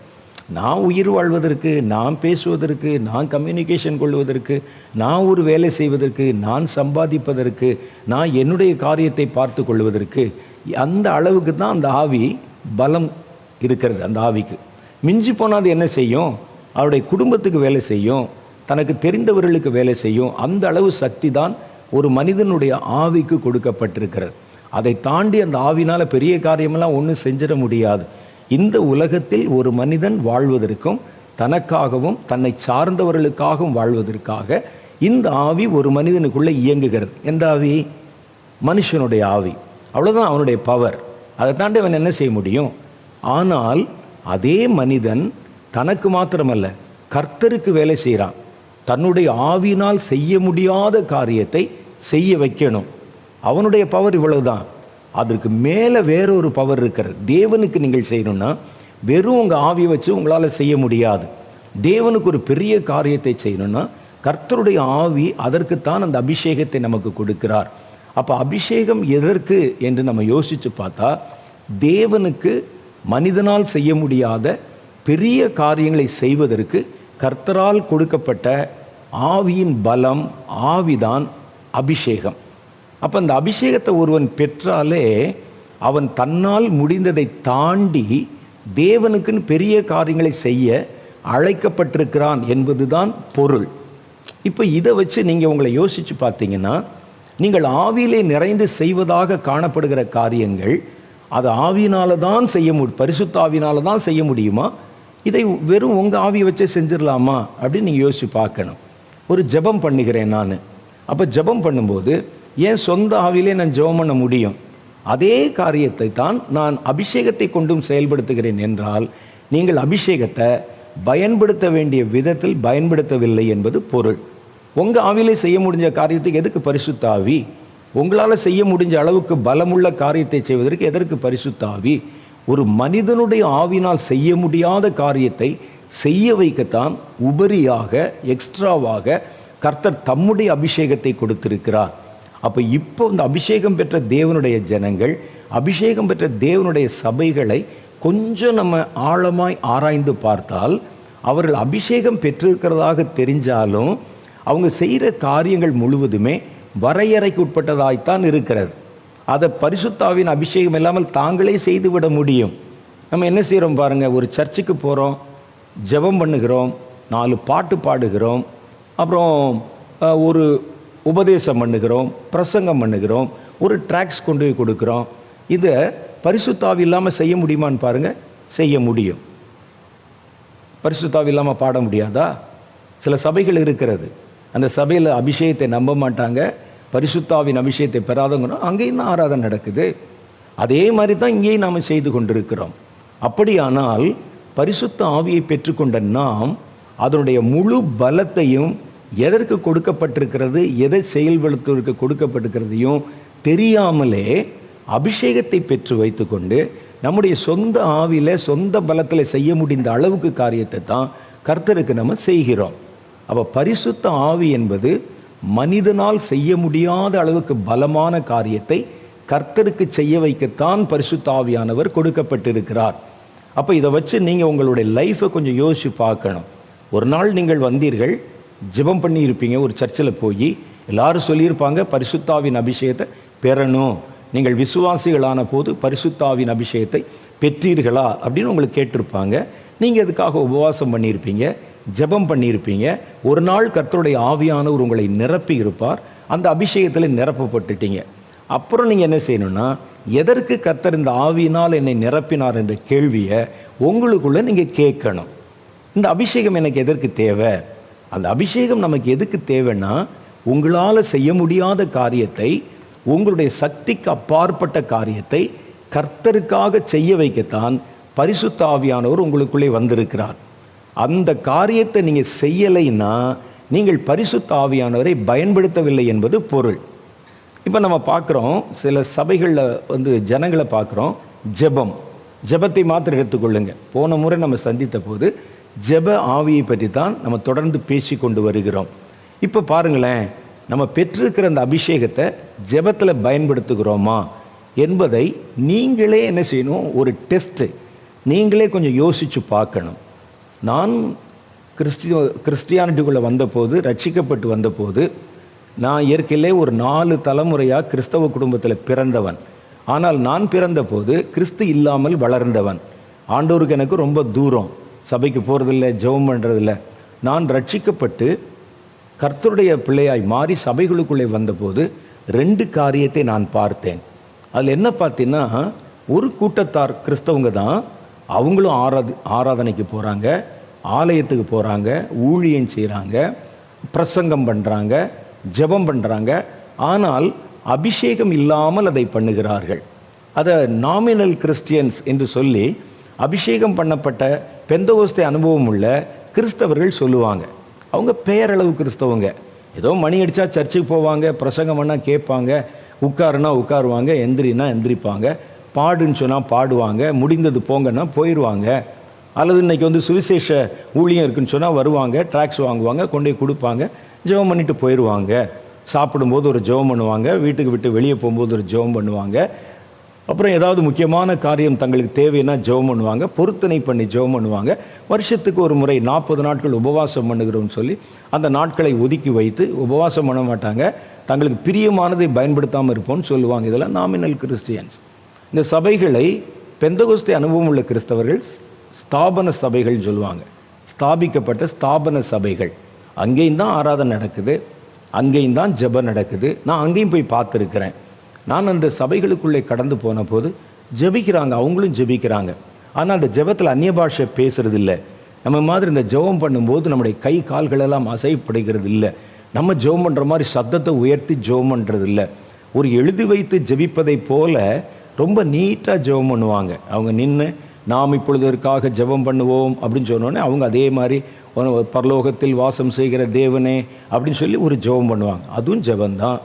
நான் உயிர் வாழ்வதற்கு, நான் பேசுவதற்கு, நான் கம்யூனிகேஷன் கொள்வதற்கு, நான் ஒரு வேலை செய்வதற்கு, நான் சம்பாதிப்பதற்கு, நான் என்னுடைய காரியத்தை பார்த்து கொள்வதற்கு, அந்த அளவுக்கு தான் அந்த ஆவி பலம் இருக்கிறது. அந்த ஆவிக்கு மிஞ்சி போனால் அது என்ன செய்யும்? அவருடைய குடும்பத்துக்கு வேலை செய்யும், தனக்கு தெரிந்தவர்களுக்கு வேலை செய்யும். அந்த அளவு சக்தி தான் ஒரு மனிதனுடைய ஆவிக்கு கொடுக்கப்பட்டிருக்கிறது. அதை தாண்டி அந்த ஆவினால் பெரிய காரியமெல்லாம் ஒன்றும் செஞ்சிட முடியாது. இந்த உலகத்தில் ஒரு மனிதன் வாழ்வதற்கும் தனக்காகவும் தன்னை சார்ந்தவர்களுக்காகவும் வாழ்வதற்காக இந்த ஆவி ஒரு மனிதனுக்குள்ளே இயங்குகிறது. எந்த ஆவி? மனுஷனுடைய ஆவி. அவ்வளோதான் அவனுடைய பவர். அதை தாண்டி அவன் என்ன செய்ய முடியும்? ஆனால் அதே மனிதன் தனக்கு மாத்திரமல்ல, கர்த்தருக்கு வேலை செய்கிறான். தன்னுடைய ஆவியினால் செய்ய முடியாத காரியத்தை செய்ய வைக்கணும். அவனுடைய பவர் இவ்வளவுதான். அதற்கு மேலே வேறொரு பவர் இருக்கிறது. தேவனுக்கு நீங்கள் செய்யணும்னா வெறும் உங்கள் ஆவியை வச்சு உங்களால் செய்ய முடியாது. தேவனுக்கு ஒரு பெரிய காரியத்தை செய்யணும்னா கர்த்தருடைய ஆவி அதற்குத்தான் அந்த அபிஷேகத்தை நமக்கு கொடுக்கிறார். அப்போ அபிஷேகம் எதற்கு என்று நம்ம யோசித்து பார்த்தா, தேவனுக்கு மனிதனால் செய்ய முடியாத பெரிய காரியங்களை செய்வதற்கு கர்த்தரால் கொடுக்கப்பட்ட ஆவியின் பலம், ஆவிதான் அபிஷேகம். அப்போ அந்த அபிஷேகத்தை ஒருவன் பெற்றாலே அவன் தன்னால் முடிந்ததை தாண்டி தேவனுக்குன்னு பெரிய காரியங்களை செய்ய அழைக்கப்பட்டிருக்கிறான் என்பதுதான் பொருள். இப்போ இதை வச்சு நீங்கள் உங்களை யோசித்து பார்த்தீங்கன்னா, நீங்கள் ஆவியிலே நிறைந்து செய்வதாக காணப்படுகிற காரியங்கள் அது ஆவியினால தான் செய்ய முடியும், பரிசுத்த ஆவியினால தான் செய்ய முடியுமா? இதை வெறும் உங்கள் ஆவியை வச்சே செஞ்சிடலாமா அப்படின்னு நீங்கள் யோசித்து பார்க்கணும். ஒரு ஜெபம் பண்ணுகிறேன் நான். அப்போ ஜெபம் பண்ணும்போது ஏன் சொந்த ஆவியிலே நான் ஜெபம் பண்ண முடியும்? அதே காரியத்தை தான் நான் அபிஷேகத்தை கொண்டும் செயல்படுத்துகிறேன் என்றால், நீங்கள் அபிஷேகத்தை பயன்படுத்த வேண்டிய விதத்தில் பயன்படுத்தவில்லை என்பது பொருள். உங்கள் ஆவியிலே செய்ய முடிஞ்ச காரியத்துக்கு எதுக்கு பரிசுத்த ஆவி? உங்களால் செய்ய முடிஞ்ச அளவுக்கு பலமுள்ள காரியத்தை செய்வதற்கு எதற்கு பரிசுத்த ஆவி? ஒரு மனிதனுடைய ஆவினால் செய்ய முடியாத காரியத்தை செய்ய வைக்கத்தான் உபரியாக, எக்ஸ்ட்ராவாக கர்த்தர் தம்முடைய அபிஷேகத்தை கொடுத்திருக்கிறார். அப்போ இப்போ இந்த அபிஷேகம் பெற்ற தேவனுடைய ஜனங்கள், அபிஷேகம் பெற்ற தேவனுடைய சபைகளை கொஞ்சம் நம்ம ஆழமாய் ஆராய்ந்து பார்த்தால், அவர்கள் அபிஷேகம் பெற்றிருக்கிறதாக தெரிஞ்சாலும் அவங்க செய்கிற காரியங்கள் முழுவதுமே வரையறைக்கு உட்பட்டதாய்த்தான் இருக்கிறது. அதை பரிசுத்தாவின் அபிஷேகம் இல்லாமல் தாங்களே செய்துவிட முடியும். நம்ம என்ன செய்கிறோம் பாருங்கள், ஒரு சர்ச்சுக்கு போகிறோம், ஜெபம் பண்ணுகிறோம், 4 பாட்டு பாடுகிறோம், அப்புறம் ஒரு உபதேசம் பண்ணுகிறோம், பிரசங்கம் பண்ணுகிறோம், ஒரு ட்ராக்ஸ் கொண்டு போய் கொடுக்குறோம். இதை பரிசுத்த ஆவி இல்லாமல் செய்ய முடியுமான்னு பாருங்கள், செய்ய முடியும். பரிசுத்த ஆவி இல்லாமல் பாட முடியாதா? சில சபைகள் இருக்கிறது, அந்த சபையில் அபிஷேகத்தை நம்ப மாட்டாங்க, பரிசுத்த ஆவியின் அபிஷேகத்தை பெறாதவங்கன்னா அங்கேயும் தான் ஆராதனை நடக்குது. அதே மாதிரி தான் இங்கேயும் நாம் செய்து கொண்டிருக்கிறோம். அப்படியானால் பரிசுத்த ஆவியை பெற்றுக்கொண்ட நாம் அதனுடைய முழு பலத்தையும் எதற்கு கொடுக்கப்பட்டிருக்கிறது, எதை செயல்படுத்துவதற்கு கொடுக்கப்பட்டிருக்கிறதையும் தெரியாமலே அபிஷேகத்தை பெற்று வைத்துக்கொண்டு நம்முடைய சொந்த ஆவியில் சொந்த பலத்தில் செய்ய முடிந்த அளவுக்கு காரியத்தை தான் கர்த்தருக்கு நம்ம செய்கிறோம். அப்போ பரிசுத்த ஆவி என்பது மனிதனால் செய்ய முடியாத அளவுக்கு பலமான காரியத்தை கர்த்தருக்கு செய்ய வைக்கத்தான் பரிசுத்த ஆவியானவர் கொடுக்கப்பட்டிருக்கிறார். அப்போ இதை வச்சு நீங்கள் உங்களுடைய லைஃப்பை கொஞ்சம் யோசித்து பார்க்கணும். ஒரு நாள் நீங்கள் வந்தீர்கள், ஜெபம் பண்ணி இருப்பீங்க, ஒரு சர்ச்சில் போய் எல்லாரும் சொல்லியிருப்பாங்க பரிசுத்த ஆவியின் அபிஷேகத்தை பெறணும், நீங்கள் விசுவாசிகளான போது பரிசுத்த ஆவியின் அபிஷேகத்தை பெற்றீர்களா அப்படின்னு உங்களுக்கு கேட்டிருப்பாங்க. நீங்கள் அதுக்காக உபவாசம் பண்ணியிருப்பீங்க, ஜெபம் பண்ணியிருப்பீங்க. ஒரு நாள் கர்த்தருடைய ஆவியானவர் உங்களை நிரப்பி இருப்பார், அந்த அபிஷேகத்தில் நிரப்பப்பட்டுட்டீங்க. அப்புறம் நீங்கள் என்ன செய்யணும்னா, எதற்கு கர்த்தர் இந்த ஆவியினால் என்னை நிரப்பினார் என்ற கேள்வியை உங்களுக்குள்ளே நீங்கள் கேட்கணும். இந்த அபிஷேகம் எனக்கு எதற்கு தேவை? அந்த அபிஷேகம் நமக்கு எதுக்கு தேவைன்னா, உங்களால் செய்ய முடியாத காரியத்தை, உங்களுடைய சக்திக்கு அப்பாற்பட்ட காரியத்தை கர்த்தருக்காக செய்ய வைக்கத்தான் பரிசுத்த ஆவியானவர் உங்களுக்குள்ளே வந்திருக்கிறார். அந்த காரியத்தை நீங்கள் செய்யலைன்னா நீங்கள் பரிசுத்த ஆவியானவரை பயன்படுத்தவில்லை என்பது பொருள். இப்போ நம்ம பார்க்குறோம், சில சபைகளில் ஜனங்களை பார்க்குறோம், ஜெபத்தை மாத்திரம் எடுத்துக்கொள்ளுங்க. போன முறை நம்ம சந்தித்த போது ஜெப ஆவியை பற்றி தான் நம்ம தொடர்ந்து பேசி கொண்டு வருகிறோம். இப்போ பாருங்களேன், நம்ம பெற்றிருக்கிற அந்த அபிஷேகத்தை ஜெபத்தில் பயன்படுத்துகிறோமா என்பதை நீங்களே என்ன செய்யணும், ஒரு டெஸ்ட்டு நீங்களே கொஞ்சம் யோசித்து பார்க்கணும். நான் கிறிஸ்டியானிட்டிக்குள்ளே வந்தபோது, ரட்சிக்கப்பட்டு வந்தபோது, நான் இயற்கையிலே ஒரு 4 தலைமுறையாக கிறிஸ்தவ குடும்பத்தில் பிறந்தவன். ஆனால் நான் பிறந்தபோது கிறிஸ்து இல்லாமல் வளர்ந்தவன். ஆண்டவருக்கு எனக்கு ரொம்ப தூரம், சபைக்கு போகிறதில்ல, ஜெபம் பண்ணுறதில்ல. நான் ரட்சிக்கப்பட்டு கர்த்தருடைய பிள்ளையாய் மாறி சபைகளுக்குள்ளே வந்தபோது 2 காரியத்தை நான் பார்த்தேன். அதில் என்ன பார்த்தீங்கன்னா, ஒரு கூட்டத்தார் கிறிஸ்தவங்க தான், அவங்களும் ஆராதனைக்கு போகிறாங்க, ஆலயத்துக்கு போகிறாங்க, ஊழியம் செய்கிறாங்க, பிரசங்கம் பண்ணுறாங்க, ஜெபம் பண்ணுறாங்க. ஆனால் அபிஷேகம் இல்லாமல் அதை பண்ணுகிறார்கள். அதை நாமினல் கிறிஸ்டியன்ஸ் என்று சொல்லி அபிஷேகம் பண்ணப்பட்ட பெந்தகோஸ்தே அனுபவம் உள்ள கிறிஸ்தவர்கள் சொல்லுவாங்க. அவங்க பெயரளவு கிறிஸ்தவங்க. ஏதோ மணி அடித்தா சர்ச்சுக்கு போவாங்க, பிரசங்கம் பண்ணால் கேட்பாங்க, உட்காருனா உட்காருவாங்க, எந்திரினா எந்திரிப்பாங்க, பாடுன்னு சொன்னால் பாடுவாங்க, முடிந்தது போங்கன்னா போயிடுவாங்க. அல்லது இன்றைக்கி சுவிசேஷ ஊழியம் இருக்குன்னு சொன்னால் வருவாங்க, ட்ராக்ஸ் வாங்குவாங்க, கொண்டு போய் கொடுப்பாங்க, ஜெபம் பண்ணிட்டு போயிடுவாங்க. சாப்பிடும்போது ஒரு ஜெபம் பண்ணுவாங்க, வீட்டுக்கு விட்டு வெளியே போகும்போது ஒரு ஜெபம் பண்ணுவாங்க. அப்புறம் ஏதாவது முக்கியமான காரியம் தங்களுக்கு தேவைன்னா ஜெபம் பண்ணுவாங்க, பொருத்தனை பண்ணி ஜெபம் பண்ணுவாங்க. வருஷத்துக்கு ஒரு முறை 40 நாட்கள் உபவாசம் பண்ணுகிறோம்னு சொல்லி அந்த நாட்களை ஒதுக்கி வைத்து உபவாசம் பண்ண மாட்டாங்க, தங்களுக்கு பிரியமானதை பயன்படுத்தாமல் இருப்போம்னு சொல்லுவாங்க. இதெல்லாம் நாமினல் கிறிஸ்டியன்ஸ். இந்த சபைகளை பெந்தகோஸ்தே அனுபவம் உள்ள கிறிஸ்தவர்கள் ஸ்தாபன சபைகள் சொல்லுவாங்க. ஸ்தாபிக்கப்பட்ட ஸ்தாபன சபைகள். அங்கேயும் தான் ஆராதனை நடக்குது, அங்கேயும் தான் ஜெபம் நடக்குது. நான் அங்கேயும் போய் பார்த்துருக்கிறேன். நான் அந்த சபைகளுக்குள்ளே கடந்து போன போது ஜெபிக்கிறாங்க, அவங்களும் ஜெபிக்கிறாங்க. ஆனால் அந்த ஜெபத்தில் அந்நிய பாஷை பேசுறது இல்லை. நம்ம மாதிரி இந்த ஜெபம் பண்ணும்போது நம்முடைய கை கால்களெல்லாம் அசைப்படுகிறது இல்லை. நம்ம ஜெபம் பண்ணுற மாதிரி சத்தத்தை உயர்த்தி ஜெபம் பண்ணுறது இல்லை. ஒரு எழுதி வைத்து ஜெபிப்பதை போல ரொம்ப நீட்டாக ஜெபம் பண்ணுவாங்க. அவங்க நின்று நாம் இப்பொழுதற்காக ஜெபம் பண்ணுவோம் அப்படின்னு சொன்னோன்னே அவங்க அதே மாதிரி பரலோகத்தில் வாசம் செய்கிற தேவனே அப்படின்னு சொல்லி ஒரு ஜெபம் பண்ணுவாங்க. அதுவும் ஜெபந்தான்.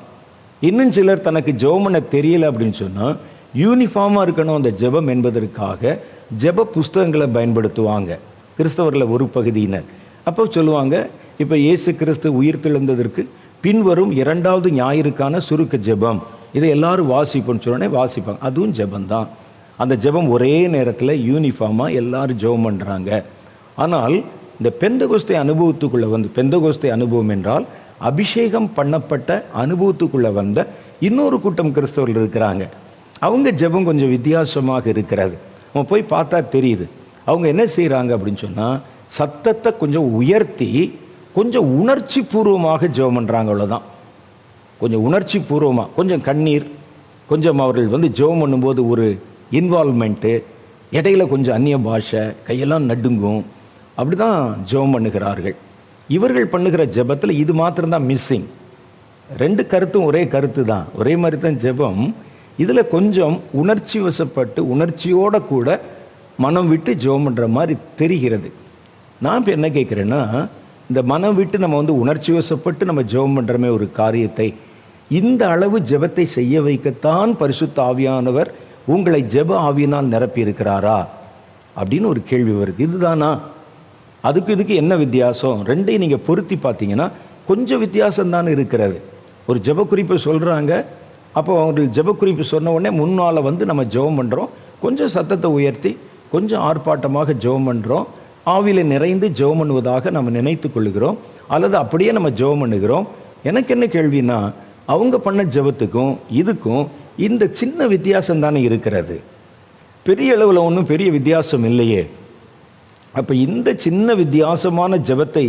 இன்னும் சிலர் தனக்கு ஜெபம் பண்ண தெரியல அப்படின்னு சொன்னால் யூனிஃபார்மாக இருக்கணும் அந்த ஜெபம் என்பதற்காக ஜெப புஸ்தகங்களை பயன்படுத்துவாங்க கிறிஸ்தவர்களை ஒரு பகுதியினர். அப்போ சொல்லுவாங்க, இப்போ இயேசு கிறிஸ்து உயிர்த்தெழுந்ததற்கு பின்வரும் 2வது ஞாயிறுக்கான சுருக்க ஜெபம், இதை எல்லாரும் வாசிப்போன்னு சொன்னோடனே வாசிப்பாங்க. அதுவும் ஜெபந்தான். அந்த ஜெபம் ஒரே நேரத்தில் யூனிஃபார்மாக எல்லாரும் ஜெபம் பண்ணுறாங்க. ஆனால் இந்த பெந்தகோஸ்தே அனுபவத்துக்குள்ளே பெந்தகோஸ்தே அனுபவம் என்றால் அபிஷேகம் பண்ணப்பட்ட அனுபவத்துக்குள்ளே வந்த இன்னொரு கூட்டம் கிறிஸ்தவர்கள் இருக்கிறாங்க. அவங்க ஜெபம் கொஞ்சம் வித்தியாசமாக இருக்கிறது. நம்ம போய் பார்த்தா தெரியுது. அவங்க என்ன செய்கிறாங்க அப்படின்னு சொன்னால், சத்தத்தை கொஞ்சம் உயர்த்தி கொஞ்சம் உணர்ச்சி பூர்வமாக ஜெபம் பண்ணுறாங்க. அவ்வளோதான். கொஞ்சம் உணர்ச்சி பூர்வமாக, கொஞ்சம் கண்ணீர், கொஞ்சம் அவர்கள் ஜெபம் பண்ணும்போது ஒரு இன்வால்மெண்ட்டு, இடையில கொஞ்சம் அந்நிய பாஷை, கையெல்லாம் நடுங்கும், அப்படி தான் ஜெபம் பண்ணுகிறார்கள். இவர்கள் பண்ணுகிற ஜெபத்தில் இது மாத்திரம்தான் மிஸ்ஸிங். 2 கருத்தும் ஒரே கருத்து தான், ஒரே மாதிரி தான் ஜெபம். இதில் கொஞ்சம் உணர்ச்சி வசப்பட்டு உணர்ச்சியோடு கூட மனம் விட்டு ஜெபம் பண்ணுற மாதிரி தெரிகிறது. நான் இப்போ என்ன கேட்குறேன்னா, இந்த மனம் விட்டு நம்ம உணர்ச்சி வசப்பட்டு நம்ம ஜெபம் பண்ணுறமே ஒரு காரியத்தை, இந்த அளவு ஜெபத்தை செய்ய வைக்கத்தான் பரிசுத்த ஆவியானவர் உங்களை ஜெப ஆவியினால் நிரப்பி இருக்கிறாரா அப்படின்னு ஒரு கேள்வி வருது. இதுதானா? இதுக்கு என்ன வித்தியாசம்? ரெண்டையும் நீங்கள் பொருத்தி பார்த்தீங்கன்னா கொஞ்சம் வித்தியாசம்தான் இருக்கிறது. ஒரு ஜெபக்குறிப்பை சொல்கிறாங்க, அப்போ அவங்களுக்கு ஜெபக்குறிப்பு சொன்ன உடனே முன்னால் நம்ம ஜெபம் பண்ணுறோம், கொஞ்சம் சத்தத்தை உயர்த்தி கொஞ்சம் ஆர்ப்பாட்டமாக ஜெபம் பண்ணுறோம், ஆவியில் நிறைந்து ஜெபம் பண்ணுவதாக நம்ம நினைத்து கொள்ளுகிறோம், அல்லது அப்படியே நம்ம ஜெபம் பண்ணுகிறோம். எனக்கு என்ன கேள்வினா, அவங்க பண்ண ஜெபத்துக்கும் இதுக்கும் இந்த சின்ன வித்தியாசம் தானே இருக்கிறது, பெரிய அளவில் ஒன்றும் பெரிய வித்தியாசம் இல்லையே. அப்போ இந்த சின்ன வித்தியாசமான ஜெபத்தை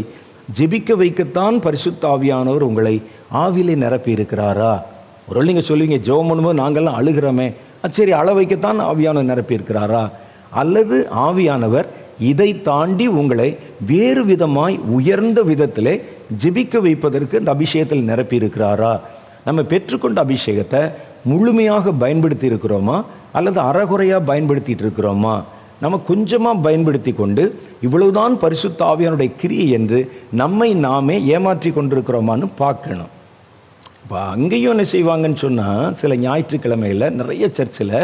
ஜெபிக்க வைக்கத்தான் பரிசுத்த ஆவியானவர் உங்களை ஆவியிலே நிரப்பி இருக்கிறாரா? ஒரு நீங்கள் சொல்லுவீங்க, ஜெபம் பண்ணும்போது நாங்கள்லாம் அழுகிறோமே, சரி அழ வைக்கத்தான் ஆவியானவர் நிரப்பி இருக்கிறாரா? அல்லது ஆவியானவர் இதை தாண்டி உங்களை வேறு விதமாய் உயர்ந்த விதத்திலே ஜெபிக்க வைப்பதற்கு இந்த அபிஷேகத்தில் நிரப்பி இருக்கிறாரா? நம்ம பெற்றுக்கொண்ட அபிஷேகத்தை முழுமையாக பயன்படுத்தி இருக்கிறோமா, அல்லது அறகுறையாக பயன்படுத்திட்டு இருக்கிறோமா? நம்ம கொஞ்சமாக பயன்படுத்தி கொண்டு இவ்வளவுதான் பரிசுத்த ஆவியானுடைய கிரியை என்று நம்மை நாமே ஏமாற்றி கொண்டிருக்கிறோமான்னு பார்க்கணும். இப்போ அங்கேயும் என்ன செய்வாங்கன்னு சொன்னால், சில ஞாயிற்றுக்கிழமையில் நிறைய சர்ச்சில்,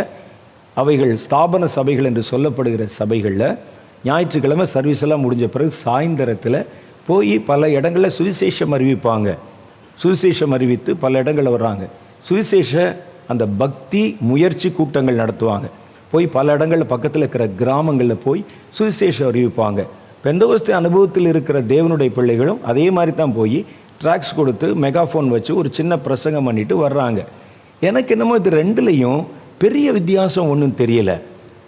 அவைகள் ஸ்தாபன சபைகள் என்று சொல்லப்படுகிற சபைகளில், ஞாயிற்றுக்கிழமை சர்வீஸ் எல்லாம் முடிஞ்ச பிறகு சாயந்தரத்தில் போய் பல இடங்களில் சுவிசேஷம் அறிவிப்பாங்க. சுவிசேஷம் அறிவித்து பல இடங்களில் வர்றாங்க. சுவிசேஷ அந்த பக்தி முயற்சி கூட்டங்கள் நடத்துவாங்க. போய் பல இடங்களில் பக்கத்தில் இருக்கிற கிராமங்களில் போய் சுவிசேஷம் அறிவிப்பாங்க. பெந்தகோஸ்தே அனுபவத்தில் இருக்கிற தேவனுடைய பிள்ளைகளும் அதே மாதிரி தான் போய் ட்ராக்ஸ் கொடுத்து மெகாஃபோன் வச்சு ஒரு சின்ன பிரசங்கம் பண்ணிட்டு வர்றாங்க. எனக்கு என்னமோ இது ரெண்டுலேயும் பெரிய வித்தியாசம் ஒன்றும் தெரியலை.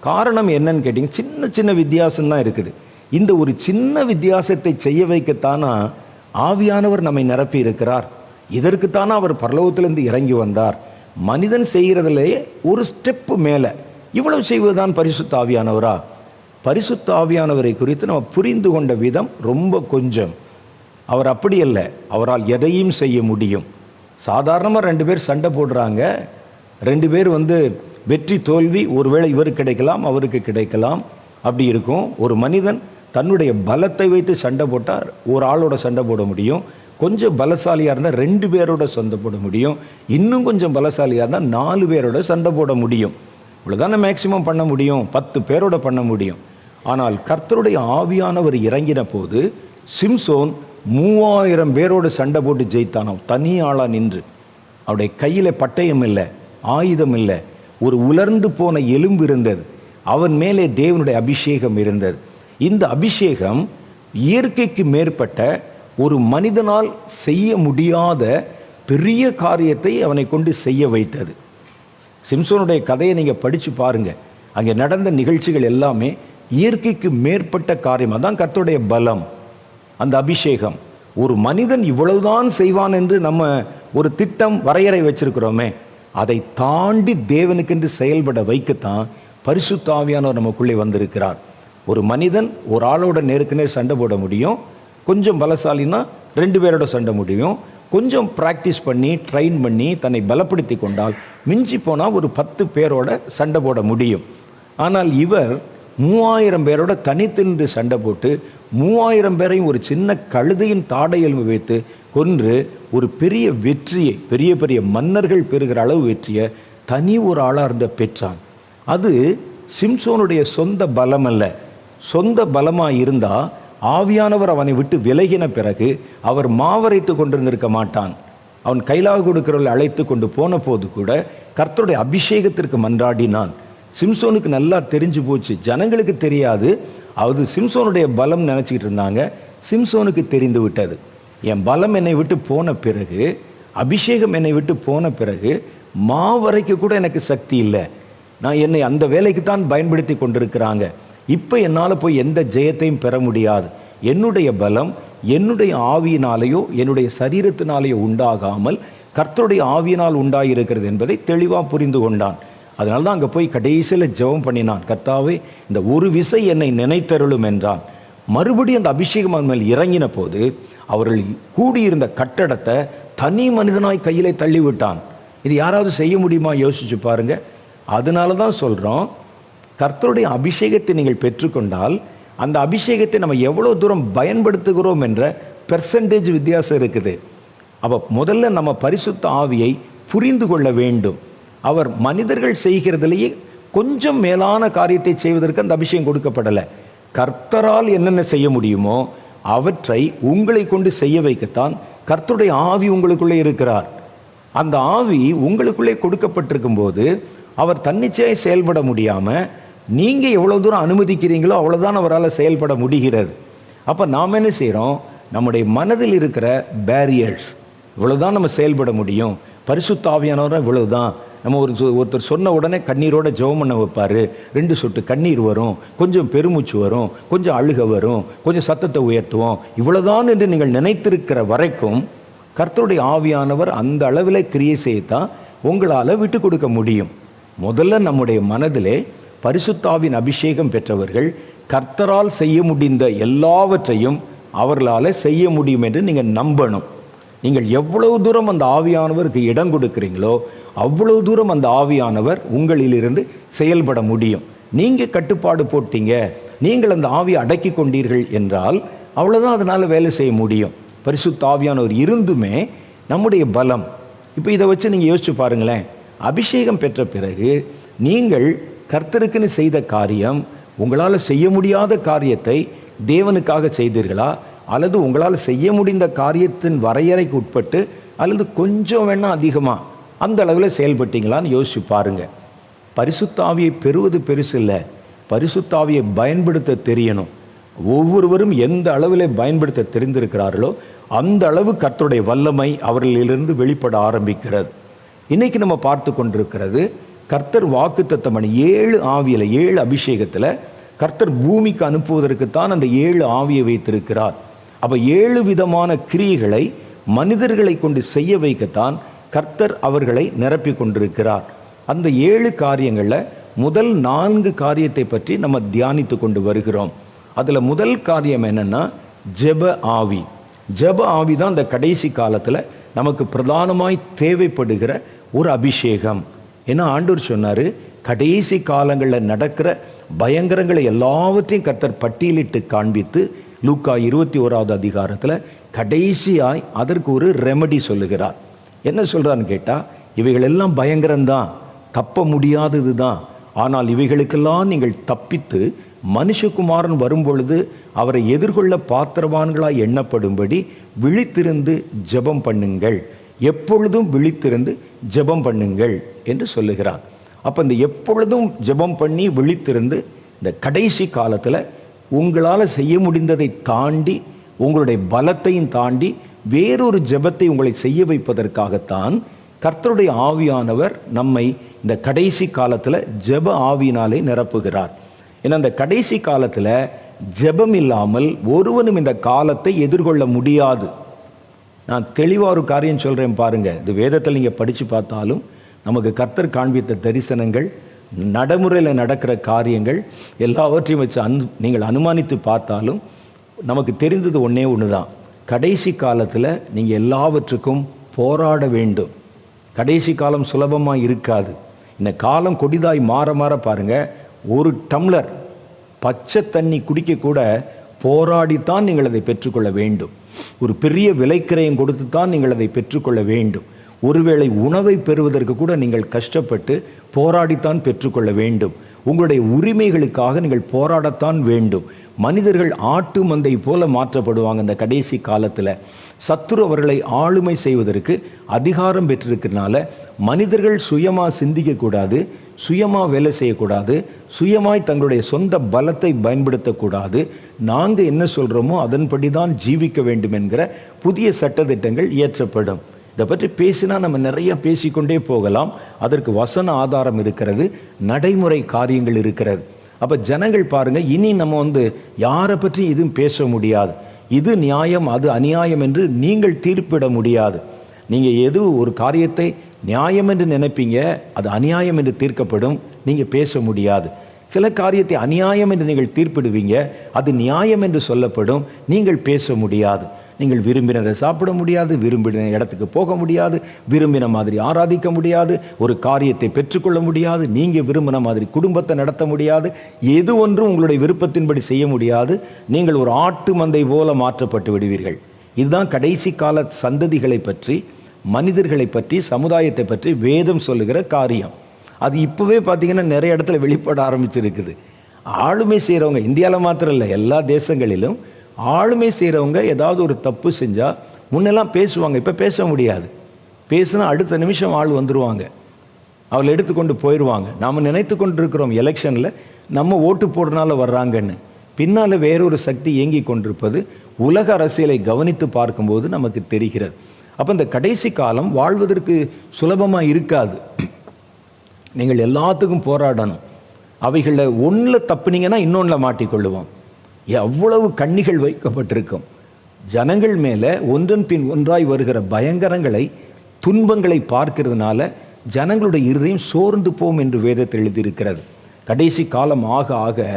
காரணம் என்னன்னு கேட்டிங்க, சின்ன சின்ன வித்தியாசம்தான் இருக்குது. இந்த ஒரு சின்ன வித்தியாசத்தை செய்ய வைக்கத்தானா ஆவியானவர் நம்மை நிரப்பி இருக்கிறார். இதற்குத்தானே அவர் பரலோகத்திலிருந்து இறங்கி வந்தார். மனிதன் செய்கிறதுலேயே ஒரு ஸ்டெப்பு மேலே இவ்வளவு செய்வதுதான் பரிசுத்த ஆவியானவரா? பரிசுத்த ஆவியானவரை குறித்து நம்ம புரிந்து கொண்ட விதம் ரொம்ப கொஞ்சம். அவர் அப்படி அல்ல, அவரால் எதையும் செய்ய முடியும். சாதாரணமாக 2 பேர் சண்டை போடுறாங்க, 2 பேர் வெற்றி தோல்வி ஒருவேளை இவருக்கு கிடைக்கலாம், அவருக்கு கிடைக்கலாம், அப்படி இருக்கும். ஒரு மனிதன் தன்னுடைய பலத்தை வைத்து சண்டை போட்டால் ஒரு ஆளோட சண்டை போட முடியும். கொஞ்சம் பலசாலியாக இருந்தால் 2 பேரோட சண்டை போட முடியும். இன்னும் கொஞ்சம் பலசாலியாக இருந்தால் 4 பேரோட சண்டை போட முடியும். இவ்வளோதானே மேக்சிமம் பண்ண முடியும், 10 பேரோட பண்ண முடியும். ஆனால் கர்த்தருடைய ஆவியானவர் இறங்கின போது சிம்சோன் 3000 பேரோடு சண்டை போட்டு ஜெயித்தானாம், தனி ஆளாக நின்று. அவருடைய கையில் பட்டயம் இல்லை, ஆயுதம் இல்லை, ஒரு உலர்ந்து போன எலும்பு இருந்தது. அவன் மேலே தேவனுடைய அபிஷேகம் இருந்தது. இந்த அபிஷேகம் இயற்கைக்கு மேற்பட்ட ஒரு மனிதனால் செய்ய முடியாத பெரிய காரியத்தை அவனை கொண்டு செய்ய வைத்தது. சிம்சோனுடைய கதையை நீங்கள் படித்து பாருங்கள். அங்கே நடந்த நிகழ்ச்சிகள் எல்லாமே இயற்கைக்கு மேற்பட்ட காரியம். அதான் கர்த்தருடைய பலம், அந்த அபிஷேகம். ஒரு மனிதன் இவ்வளவுதான் செய்வான் என்று நம்ம ஒரு திட்டம் வரையறை வச்சிருக்கிறோமே, அதை தாண்டி தேவனுக்கென்று செயல்பட வைக்கத்தான் பரிசுத்த ஆவியானவர் நமக்குள்ளே வந்திருக்கிறார். ஒரு மனிதன் ஒரு ஆளோட நேருக்கு நேர் சண்டை போட முடியும், கொஞ்சம் பலசாலினா 2 பேரோட சண்டை முடியும். கொஞ்சம் ப்ராக்டிஸ் பண்ணி ட்ரெயின் பண்ணி தன்னை பலப்படுத்தி கொண்டால் மிஞ்சி போனால் ஒரு 10 பேரோட சண்டை போட முடியும். ஆனால் இவர் 3000 பேரோட தனித்தின்று சண்டை போட்டு 3000 பேரையும் ஒரு சின்ன கழுதையின் தாடை எலும்பு வைத்து கொன்று ஒரு பெரிய வெற்றியை, பெரிய பெரிய மன்னர்கள் பெறுகிற அளவு வெற்றியை தனி ஒரு ஆளாக இருந்த பெற்றான். அது சிம்சோனுடைய சொந்த பலம் அல்ல. சொந்த பலமாக இருந்தால் ஆவியானவர் அவனை விட்டு விலகின பிறகு அவர் மாவரைத்து கொண்டிருந்திருக்க மாட்டான். அவன் கைலாக கொடுக்கிறவர்களை அழைத்து கொண்டு போன போது கூட கர்த்தருடைய அபிஷேகத்திற்கு மன்றாடினான். சிம்சோனுக்கு நல்லா தெரிஞ்சு போச்சு, ஜனங்களுக்கு தெரியாது. அது சிம்சோனுடைய பலம் நினச்சிக்கிட்டு இருந்தாங்க. சிம்சோனுக்கு தெரிந்து விட்டது, என் பலம் என்னை விட்டு போன பிறகு, அபிஷேகம் என்னை விட்டு போன பிறகு மாவரைக்கு கூட எனக்கு சக்தி இல்லை. நான் என்னை அந்த வேலைக்கு தான் பயன்படுத்தி கொண்டிருக்கிறாங்க. இப்போ என்னால் போய் எந்த ஜெயத்தையும் பெற முடியாது. என்னுடைய பலம் என்னுடைய ஆவியினாலேயோ என்னுடைய சரீரத்தினாலேயோ உண்டாகாமல் கர்த்தருடைய ஆவியினால் உண்டாயிருக்கிறது என்பதை தெளிவாக புரிந்து கொண்டான். அதனால தான் அங்கே போய் கடைசியில் ஜெபம் பண்ணினான், கர்த்தாவே இந்த ஒரு விசை என்னை நினைத்தருளும் என்றான். மறுபடியும் அந்த அபிஷேகம் அவன் மேல் இறங்கின போது அவர்கள் கூடியிருந்த கட்டடத்தை தனி மனிதனாய் கையிலே தள்ளிவிட்டான். இது யாராவது செய்ய முடியுமா? யோசிச்சு பாருங்க. அதனால தான் சொல்கிறோம், கர்த்தருடைய அபிஷேகத்தை நீங்கள் பெற்றுக்கொண்டால் அந்த அபிஷேகத்தை நம்ம எவ்வளோ தூரம் பயன்படுத்துகிறோம் என்ற பெர்சன்டேஜ் வித்தியாசம் இருக்குது. அப்போ முதல்ல நம்ம பரிசுத்த ஆவியை புரிந்து கொள்ள வேண்டும். அவர் மனிதர்கள் செய்கிறதுலேயே கொஞ்சம் மேலான காரியத்தை செய்வதற்கு அந்த அபிஷேகம் கொடுக்கப்படலை. கர்த்தரால் என்னென்ன செய்ய முடியுமோ அவற்றை உங்களை கொண்டு செய்ய வைக்கத்தான் கர்த்தருடைய ஆவி உங்களுக்குள்ளே இருக்கிறார். அந்த ஆவி உங்களுக்குள்ளே கொடுக்கப்பட்டிருக்கும் போது அவர் தன்னிச்சையாக செயல்பட முடியாமல் நீங்கள் எவ்வளோ தூரம் அனுமதிக்கிறீங்களோ அவ்வளோதான் அவரால் செயல்பட முடிகிறது. அப்போ நாம் என்ன செய்கிறோம்? நம்முடைய மனதில் இருக்கிற பேரியர்ஸ், இவ்வளோதான் நம்ம செயல்பட முடியும், பரிசுத்த ஆவியானவரை இவ்வளவுதான். நம்ம ஒருத்தர் சொன்ன உடனே கண்ணீரோட ஜெபம் பண்ண வைப்பார். 2 சொட்டு கண்ணீர் வரும், கொஞ்சம் பெருமூச்சு வரும், கொஞ்சம் அழுக வரும், கொஞ்சம் சத்தத்தை உயர்த்துவோம். இவ்வளவுதான் என்று நீங்கள் நினைத்திருக்கிற வரைக்கும் கர்த்தருடைய ஆவியானவர் அந்த அளவில் கிரியை செய்யத்தான் உங்களால் விட்டு கொடுக்க முடியும். முதல்ல நம்முடைய மனதிலே பரிசுத்தாவின் அபிஷேகம் பெற்றவர்கள் கர்த்தரால் செய்ய முடிந்த எல்லாவற்றையும் அவர்களால் செய்ய முடியும் என்று நீங்கள் நம்பணும். நீங்கள் எவ்வளவு தூரம் அந்த ஆவியானவருக்கு இடம் கொடுக்குறீங்களோ அவ்வளவு தூரம் அந்த ஆவியானவர் உங்களிலிருந்து செயல்பட முடியும். நீங்கள் கட்டுப்பாடு போட்டீங்க, நீங்கள் அந்த ஆவியை அடக்கி கொண்டீர்கள் என்றால் அவ்வளோதான் அதனால் வேலை செய்ய முடியும். பரிசுத்த ஆவியானவர் இருந்துமே நம்முடைய பலம். இப்போ இதை வச்சு நீங்கள் யோசிச்சு பாருங்களேன். அபிஷேகம் பெற்ற பிறகு நீங்கள் கர்த்தருக்குன்னு செய்த காரியம், உங்களால் செய்ய முடியாத காரியத்தை தேவனுக்காக செய்தீர்களா, அல்லது உங்களால் செய்ய முடிந்த காரியத்தின் வரையறைக்கு உட்பட்டு அல்லது கொஞ்சம் வேணால் அதிகமாக அந்த அளவில் செயல்பட்டீங்களான்னு யோசிச்சு பாருங்கள். பரிசுத்த ஆவியை பெறுவது பெருசு இல்லை, பரிசுத்த ஆவியை பயன்படுத்த தெரியணும். ஒவ்வொருவரும் எந்த அளவில் பயன்படுத்த தெரிந்திருக்கிறார்களோ அந்த அளவு கர்த்தருடைய வல்லமை அவர்களிலிருந்து வெளிப்பட ஆரம்பிக்கிறது. இன்னைக்கு நம்ம பார்த்து கொண்டிருக்கிறது கர்த்தர் வாக்குத்தத்தம் பண்ணி 7 ஆவியில் 7 அபிஷேகத்தில் கர்த்தர் பூமிக்கு அனுப்புவதற்குத்தான் அந்த 7 ஆவியை வைத்திருக்கிறார். அப்போ 7 விதமான கிரியைகளை மனிதர்களை கொண்டு செய்ய வைக்கத்தான் கர்த்தர் அவர்களை நிரப்பி கொண்டிருக்கிறார். அந்த 7 காரியங்களில் முதல் 4 காரியத்தை பற்றி நம்ம தியானித்து கொண்டு வருகிறோம். அதில் முதல் காரியம் என்னென்னா ஜெப ஆவி. ஜெப ஆவி தான் இந்த கடைசி காலத்தில் நமக்கு பிரதானமாய் தேவைப்படுகிற ஒரு அபிஷேகம். ஏன்னா ஆண்டவர் சொன்னார், கடைசி காலங்களில் நடக்கிற பயங்கரங்களை எல்லாவற்றையும் கர்த்தர் பட்டியலிட்டு காண்பித்து லூக்கா 21வது அதிகாரத்தில் கடைசியாய் அதற்கு ஒரு ரெமெடி சொல்லுகிறார். என்ன சொல்கிறான்னு கேட்டால், இவைகள் எல்லாம் பயங்கரம்தான், தப்ப முடியாதது தான், ஆனால் இவைகளுக்கெல்லாம் நீங்கள் தப்பித்து மனுஷகுமாரன் வரும்பொழுது அவரை எதிர்கொள்ள பாத்திரவான்களாய் எண்ணப்படும்படி விழித்திருந்து ஜெபம் பண்ணுங்கள், எப்பொழுதும் விழித்திருந்து ஜெபம் பண்ணுங்கள் என்று சொல்லுகிறார். அப்போ இந்த எப்பொழுதும் ஜெபம் பண்ணி விழித்திருந்து இந்த கடைசி காலத்தில் உங்களால் செய்ய முடிந்ததை தாண்டி, உங்களுடைய பலத்தையும் தாண்டி வேறொரு ஜெபத்தை உங்களை செய்ய வைப்பதற்காகத்தான் கர்த்தருடைய ஆவியானவர் நம்மை இந்த கடைசி காலத்தில் ஜெப ஆவியினாலே நிரப்புகிறார். ஏன்னா அந்த கடைசி காலத்தில் ஜெபம் இல்லாமல் ஒருவனும் இந்த காலத்தை எதிர்கொள்ள முடியாது. நான் தெளிவாக ஒரு காரியம் சொல்கிறேன் பாருங்கள். இது வேதத்தில் நீங்கள் படித்து பார்த்தாலும் நமக்கு கர்த்தர் காண்பித்த தரிசனங்கள், நடைமுறையில் நடக்கிற காரியங்கள் எல்லாவற்றையும் வச்சு நீங்கள் அனுமானித்து பார்த்தாலும் நமக்கு தெரிந்தது ஒன்றே ஒன்று தான். கடைசி காலத்தில் நீங்கள் எல்லாவற்றுக்கும் போராட வேண்டும். கடைசி காலம் சுலபமாக இருக்காது. இந்த காலம் கொடிதாய் மாற மாற பாருங்கள், ஒரு டம்ளர் பச்சை தண்ணி குடிக்க கூட போராடித்தான் நீங்கள் அதை பெற்றுக்கொள்ள வேண்டும். ஒரு பெரிய விலைக்கிரயம் கொடுத்து தான் நீங்கள் அதை பெற்றுக்கொள்ள வேண்டும். ஒருவேளை உணவை பெறுவதற்கு கூட நீங்கள் கஷ்டப்பட்டு போராடித்தான் பெற்றுக்கொள்ள வேண்டும். உங்களுடைய உரிமைகளுக்காக நீங்கள் போராடத்தான் வேண்டும். மனிதர்கள் ஆட்டு மந்தை போல மாற்றப்படுவாங்க. இந்த கடைசி காலத்தில் சத்துரு அவர்களை ஆளுமை செய்வதற்கு அதிகாரம் பெற்றிருக்கிறதுனால மனிதர்கள் சுயமாக சிந்திக்கக்கூடாது, சுயமாக வேலை செய்யக்கூடாது, சுயமாய் தங்களுடைய சொந்த பலத்தை பயன்படுத்தக்கூடாது. நாங்கள் என்ன சொல்கிறோமோ அதன்படி தான் ஜீவிக்க வேண்டும் என்கிற புதிய சட்டத்திட்டங்கள் இயற்றப்படும். இதை பற்றி பேசினா நம்ம நிறைய பேசிக்கொண்டே போகலாம். அதற்கு வசன ஆதாரம் இருக்கிறது, நடைமுறை காரியங்கள் இருக்கிறது. அப்போ ஜனங்கள் பாருங்கள், இனி நம்ம யாரை பற்றி இதுவும் பேச முடியாது. இது நியாயம், அது அநியாயம் என்று நீங்கள் தீர்ப்பிட முடியாது. நீங்கள் எது ஒரு காரியத்தை நியாயம் என்று நினைப்பீங்க, அது அநியாயம் என்று தீர்க்கப்படும், நீங்கள் பேச முடியாது. சில காரியத்தை அநியாயம் என்று நீங்கள் தீர்ப்பிடுவீங்க, அது நியாயம் என்று சொல்லப்படும். நீங்கள் பேச முடியாது. நீங்கள் விரும்பினதை சாப்பிட முடியாது, விரும்பின இடத்துக்கு போக முடியாது, விரும்பின மாதிரி ஆராதிக்க முடியாது, ஒரு காரியத்தை பெற்றுக்கொள்ள முடியாது, நீங்கள் விரும்பின மாதிரி குடும்பத்தை நடத்த முடியாது, எது ஒன்றும் உங்களுடைய விருப்பத்தின்படி செய்ய முடியாது. நீங்கள் ஒரு ஆட்டு மந்தை போல மாற்றப்பட்டு விடுவீர்கள். இதுதான் கடைசி கால சந்ததிகளை பற்றி, மனிதர்களை பற்றி, சமுதாயத்தை பற்றி வேதம் சொல்லுகிற காரியம். அது இப்போவே பார்த்தீங்கன்னா நிறைய இடத்துல வெளிப்பட ஆரம்பிச்சிருக்குது. ஆளுமை செய்கிறவங்க, இந்தியாவில் மாத்திரம் இல்லை, எல்லா தேசங்களிலும் ஆளுமை செய்கிறவங்க ஏதாவது ஒரு தப்பு செஞ்சால் முன்னெல்லாம் பேசுவாங்க, இப்போ பேச முடியாது. பேசுனா அடுத்த நிமிஷம் ஆள் வந்துடுவாங்க, அவளை எடுத்துக்கொண்டு போயிடுவாங்க. நாம் நினைத்து கொண்டு இருக்கிறோம் எலெக்ஷனில் நம்ம ஓட்டு போடுறதுனால வர்றாங்கன்னு. பின்னால் வேறொரு சக்தி இயங்கி கொண்டிருப்பது உலக அரசியலை கவனித்து பார்க்கும்போது நமக்கு தெரிகிறது. அப்போ இந்த கடைசி காலம் வாழ்வதற்கு சுலபமாக இருக்காது. நீங்கள் எல்லாத்துக்கும் போராடணும். அவைகளில் ஒன்றில் தப்புனீங்கன்னா இன்னொன்றில் மாட்டிக்கொள்ளுவோம். எவ்வளவு கண்ணிகள் வைக்கப்பட்டிருக்கும் ஜனங்கள் மேலே. ஒன்றன் பின் ஒன்றாய் வருகிற பயங்கரங்களை, துன்பங்களை பார்க்கிறதுனால ஜனங்களுடைய இருதயம் சோர்ந்து போம் என்று வேதத்தில் எழுதியிருக்கிறது. கடைசி காலம் ஆக ஆக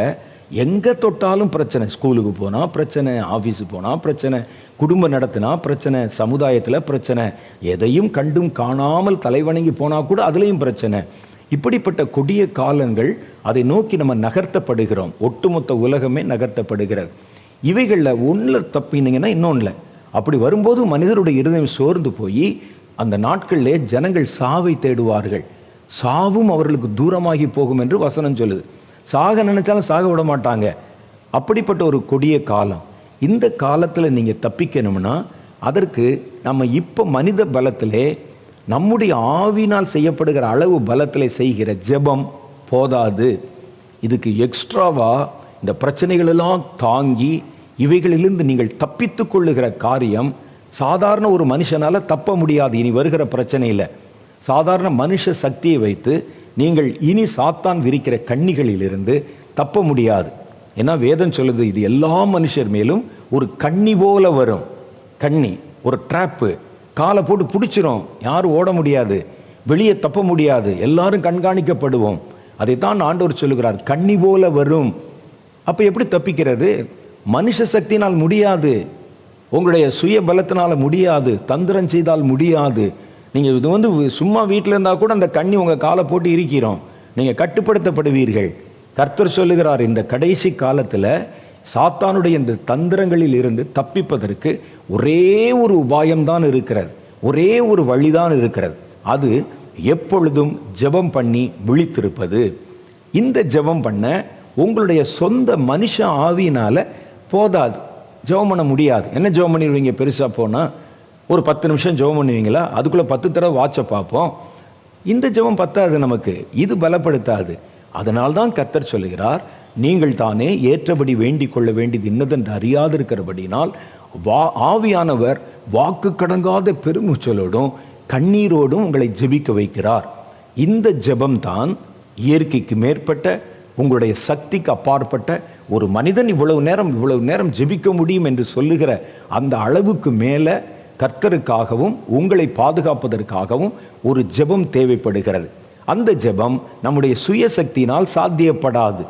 எங்கே தொட்டாலும் பிரச்சனை. ஸ்கூலுக்கு போனால் பிரச்சனை, ஆஃபீஸுக்கு போனால் பிரச்சனை, குடும்பம் நடத்தினா பிரச்சனை, சமுதாயத்தில் பிரச்சனை, எதையும் கண்டும் காணாமல் தலைவணங்கி போனால் கூட அதுலேயும் பிரச்சனை. இப்படிப்பட்ட கொடிய காலங்கள், அதை நோக்கி நம்ம நகர்த்தப்படுகிறோம். ஒட்டுமொத்த உலகமே நகர்த்தப்படுகிறது. இவைகளில் ஒன்றில் தப்பினீங்கன்னா இன்னொன்றில். அப்படி வரும்போது மனிதருடைய இருதயம் சோர்ந்து போய் அந்த நாட்களிலே ஜனங்கள் சாவை தேடுவார்கள். சாவும் அவர்களுக்கு தூரமாகி போகும் என்று வசனம் சொல்லுது. சாக நினைச்சாலும் சாக விட மாட்டாங்க. அப்படிப்பட்ட ஒரு கொடிய காலம். இந்த காலத்தில் நீங்கள் தப்பிக்கணும்னா அதற்கு நம்ம இப்போ மனித பலத்திலே, நம்முடைய ஆவினால் செய்யப்படுகிற அளவு பலத்தில் செய்கிற ஜெபம் போதாது. இதுக்கு எக்ஸ்ட்ராவா இந்த பிரச்சனைகளெல்லாம் தாங்கி இவைகளிலிருந்து நீங்கள் தப்பித்து கொள்ளுகிற காரியம் சாதாரண ஒரு மனுஷனால் தப்ப முடியாது. இனி வருகிற பிரச்சனையில் சாதாரண மனுஷ சக்தியை வைத்து நீங்கள் இனி சாத்தான் விரிக்கிற கண்ணிகளிலிருந்து தப்ப முடியாது. ஏன்னா வேதம் சொல்லுது, இது எல்லா மனுஷர் மேலும் ஒரு கண்ணி போல வரும். கண்ணி ஒரு ட்ராப்பு, காலை போட்டு பிடிச்சிரும், யாரும் ஓட முடியாது, வெளியே தப்ப முடியாது, எல்லாரும் கண்காணிக்கப்படுவோம். அதைத்தான் ஆண்டவர் சொல்லுகிறார், கண்ணி போல வரும். அப்போ எப்படி தப்பிக்கிறது? மனுஷ சக்தினால் முடியாது, உங்களுடைய சுய பலத்தினால முடியாது, தந்திரம் செய்தால் முடியாது. நீங்கள் இது சும்மா வீட்டில் இருந்தால் கூட அந்த கண்ணி உங்கள் காலை போட்டு இருக்கிறோம், நீங்கள் கட்டுப்படுத்தப்படுவீர்கள். கர்த்தர் சொல்லுகிறார், இந்த கடைசி காலத்தில் சாத்தானுடைய இந்த தந்திரங்களில் இருந்து தப்பிப்பதற்கு ஒரே ஒரு உபாயம்தான் இருக்கிறது, ஒரே ஒரு வழிதான் இருக்கிறது. அது எப்பொழுதும் ஜெபம் பண்ணி விழித்திருப்பது. இந்த ஜெபம் பண்ண உங்களுடைய சொந்த மனுஷ ஆவியினால் போதாது, ஜெபம் பண்ண முடியாது. என்ன ஜெபம் பண்ணிடுவீங்க? பெருசாக போனால் ஒரு 10 நிமிஷம் ஜெபம் பண்ணுவீங்களா? அதுக்குள்ளே 10 தடவை வாட்சை பார்ப்போம். இந்த ஜெபம் பத்தாது நமக்கு, இது பலப்படுத்தாது. அதனால்தான் கர்த்தர் சொல்லுகிறார், நீங்கள் தானே ஏற்றபடி வேண்டிக் கொள்ள வேண்டியது இன்னதென்று அறியாதிருக்கிறபடினால் ஆவியானவர் வாக்கு கடங்காத பெருமூச்சலோடும் கண்ணீரோடும் உங்களை ஜெபிக்க வைக்கிறார். இந்த ஜெபம்தான் இயற்கைக்கு மேற்பட்ட, உங்களுடைய சக்திக்கு அப்பாற்பட்ட, ஒரு மனிதன் இவ்வளவு நேரம் ஜெபிக்க முடியும் என்று சொல்லுகிற அந்த அளவுக்கு மேலே கர்த்தருக்காகவும் உங்களை பாதுகாப்பதற்காகவும் ஒரு ஜெபம் தேவைப்படுகிறது. அந்த ஜெபம் நம்முடைய சுயசக்தியினால் சாத்தியப்படாது.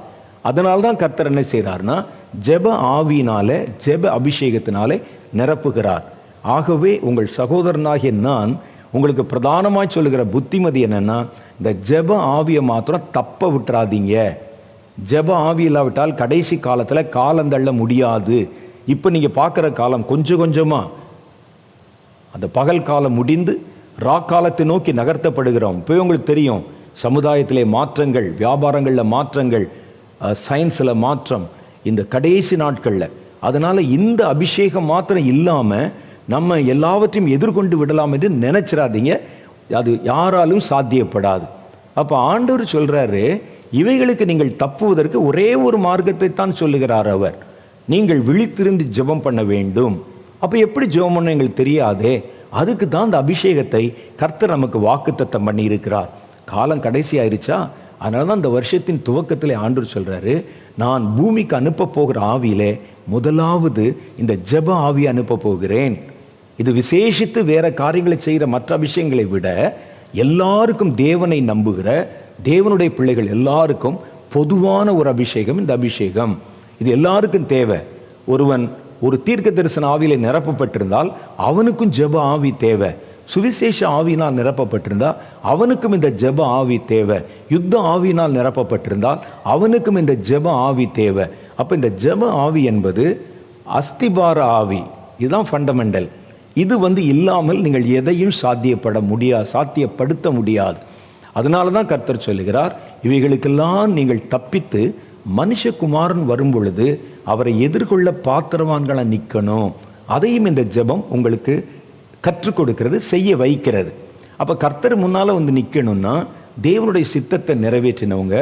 அதனால்தான் கர்த்தர் என்ன செய்கிறார்னா, ஜெப ஆவியினால, ஜெப அபிஷேகத்தினாலே நிரப்புகிறார். ஆகவே உங்கள் சகோதரனாகிய நான் உங்களுக்கு பிரதானமாய் சொல்லுகிற புத்திமதி என்னன்னா, இந்த ஜெப ஆவியை மாத்திரம் தப்ப விட்டுறாதீங்க. ஜெப ஆவி இல்லாவிட்டால் கடைசி காலத்தில் காலந்தள்ள முடியாது. இப்போ நீங்கள் பார்க்குற காலம் கொஞ்சம் கொஞ்சமாக அந்த பகல் காலம் முடிந்து ராக்காலத்தை நோக்கி நகர்த்தப்படுகிறோம். இப்போ உங்களுக்கு தெரியும், சமுதாயத்திலே மாற்றங்கள், வியாபாரங்களில் மாற்றங்கள், சயின்ஸில் மாற்றம், இந்த கடைசி நாட்களில். அதனால் இந்த அபிஷேகம் மாத்திரம் இல்லாமல் நம்ம எல்லாவற்றையும் எதிர்கொண்டு விடலாம் என்று நினைச்சிடாதீங்க. அது யாராலும் சாத்தியப்படாது. அப்போ ஆண்டவர் சொல்கிறாரு, இவைகளுக்கு நீங்கள் தப்புவதற்கு ஒரே ஒரு மார்க்கத்தை தான் சொல்லுகிறார் அவர். நீங்கள் விழித்திருந்து ஜெபம் பண்ண வேண்டும். அப்போ எப்படி ஜெபம் பண்ண எங்களுக்கு தெரியாதே? அதுக்கு தான் அந்த அபிஷேகத்தை கர்த்தர் நமக்கு வாக்குத்தத்தம் பண்ணி இருக்கிறார். காலம் கடைசி ஆயிடுச்சா, அதனால தான் இந்த வருஷத்தின் துவக்கத்தில் ஆண்டவர் சொல்கிறாரு, நான் பூமிக்கு அனுப்ப போகிற ஆவியிலே முதலாவது இந்த ஜெப ஆவியை அனுப்ப போகிறேன். இது விசேஷித்து வேற காரியங்களை செய்கிற மற்ற அபிஷேகங்களை விட எல்லாருக்கும், தேவனை நம்புகிற தேவனுடைய பிள்ளைகள் எல்லாருக்கும் பொதுவான ஒரு அபிஷேகம். இந்த அபிஷேகம் இது எல்லாருக்கும் தேவை. ஒருவன் ஒரு தீர்க்க தரிசன ஆவியில நிரப்பப்பட்டிருந்தால் அவனுக்கும் ஜெப ஆவி தேவை. சுவிசேஷ ஆவியினால் நிரப்பப்பட்டிருந்தால் அவனுக்கும் இந்த ஜெப ஆவி தேவை. யுத்த ஆவியினால் நிரப்பப்பட்டிருந்தால் அவனுக்கும் இந்த ஜெப ஆவி தேவை. அப்போ இந்த ஜெப ஆவி என்பது அஸ்திபார ஆவி. இதுதான் ஃபண்டமெண்டல். இது இல்லாமல் நீங்கள் எதையும் சாத்தியப்படுத்த முடியாது. அதனால தான் கர்த்தர் சொல்லுகிறார், இவைகளுக்கெல்லாம் நீங்கள் தப்பித்து மனுஷகுமாரன் வரும் பொழுது அவரை எதிர்கொள்ள பாத்திரவான்களை நிற்கணும். அதையும் இந்த ஜெபம் உங்களுக்கு கற்றுக் கொடுக்கிறது, செய்ய வைக்கிறது. அப்போ கர்த்தர் முன்னால் நிற்கணும்னா தேவனுடைய சித்தத்தை நிறைவேற்றினவங்க,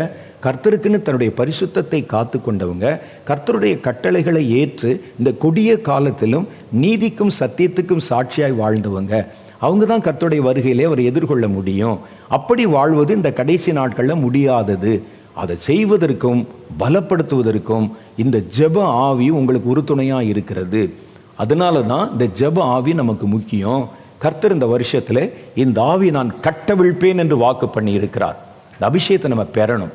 கர்த்தருக்குன்னு தன்னுடைய பரிசுத்தத்தை காத்து கொண்டவங்க, கர்த்தருடைய கட்டளைகளை ஏற்று இந்த கொடிய காலத்திலும் நீதிக்கும் சத்தியத்துக்கும் சாட்சியாய் வாழ்ந்தவங்க, அவங்க தான் கர்த்தருடைய வருகையிலே அவரை எதிர்கொள்ள முடியும். அப்படி வாழ்வது இந்த கடைசி நாட்களில் முடியாதது. அதை செய்வதற்கும் பலப்படுத்துவதற்கும் இந்த ஜெப ஆவி உங்களுக்கு உறுதுணையாக இருக்கிறது. அதனால தான் இந்த ஜெப ஆவி நமக்கு முக்கியம். கர்த்தர் இந்த வருஷத்தில் இந்த ஆவி நான் கட்டவிழ்ப்பேன் என்று வாக்கு பண்ணி இருக்கிறார். இந்த அபிஷேகத்தை நம்ம பெறணும்.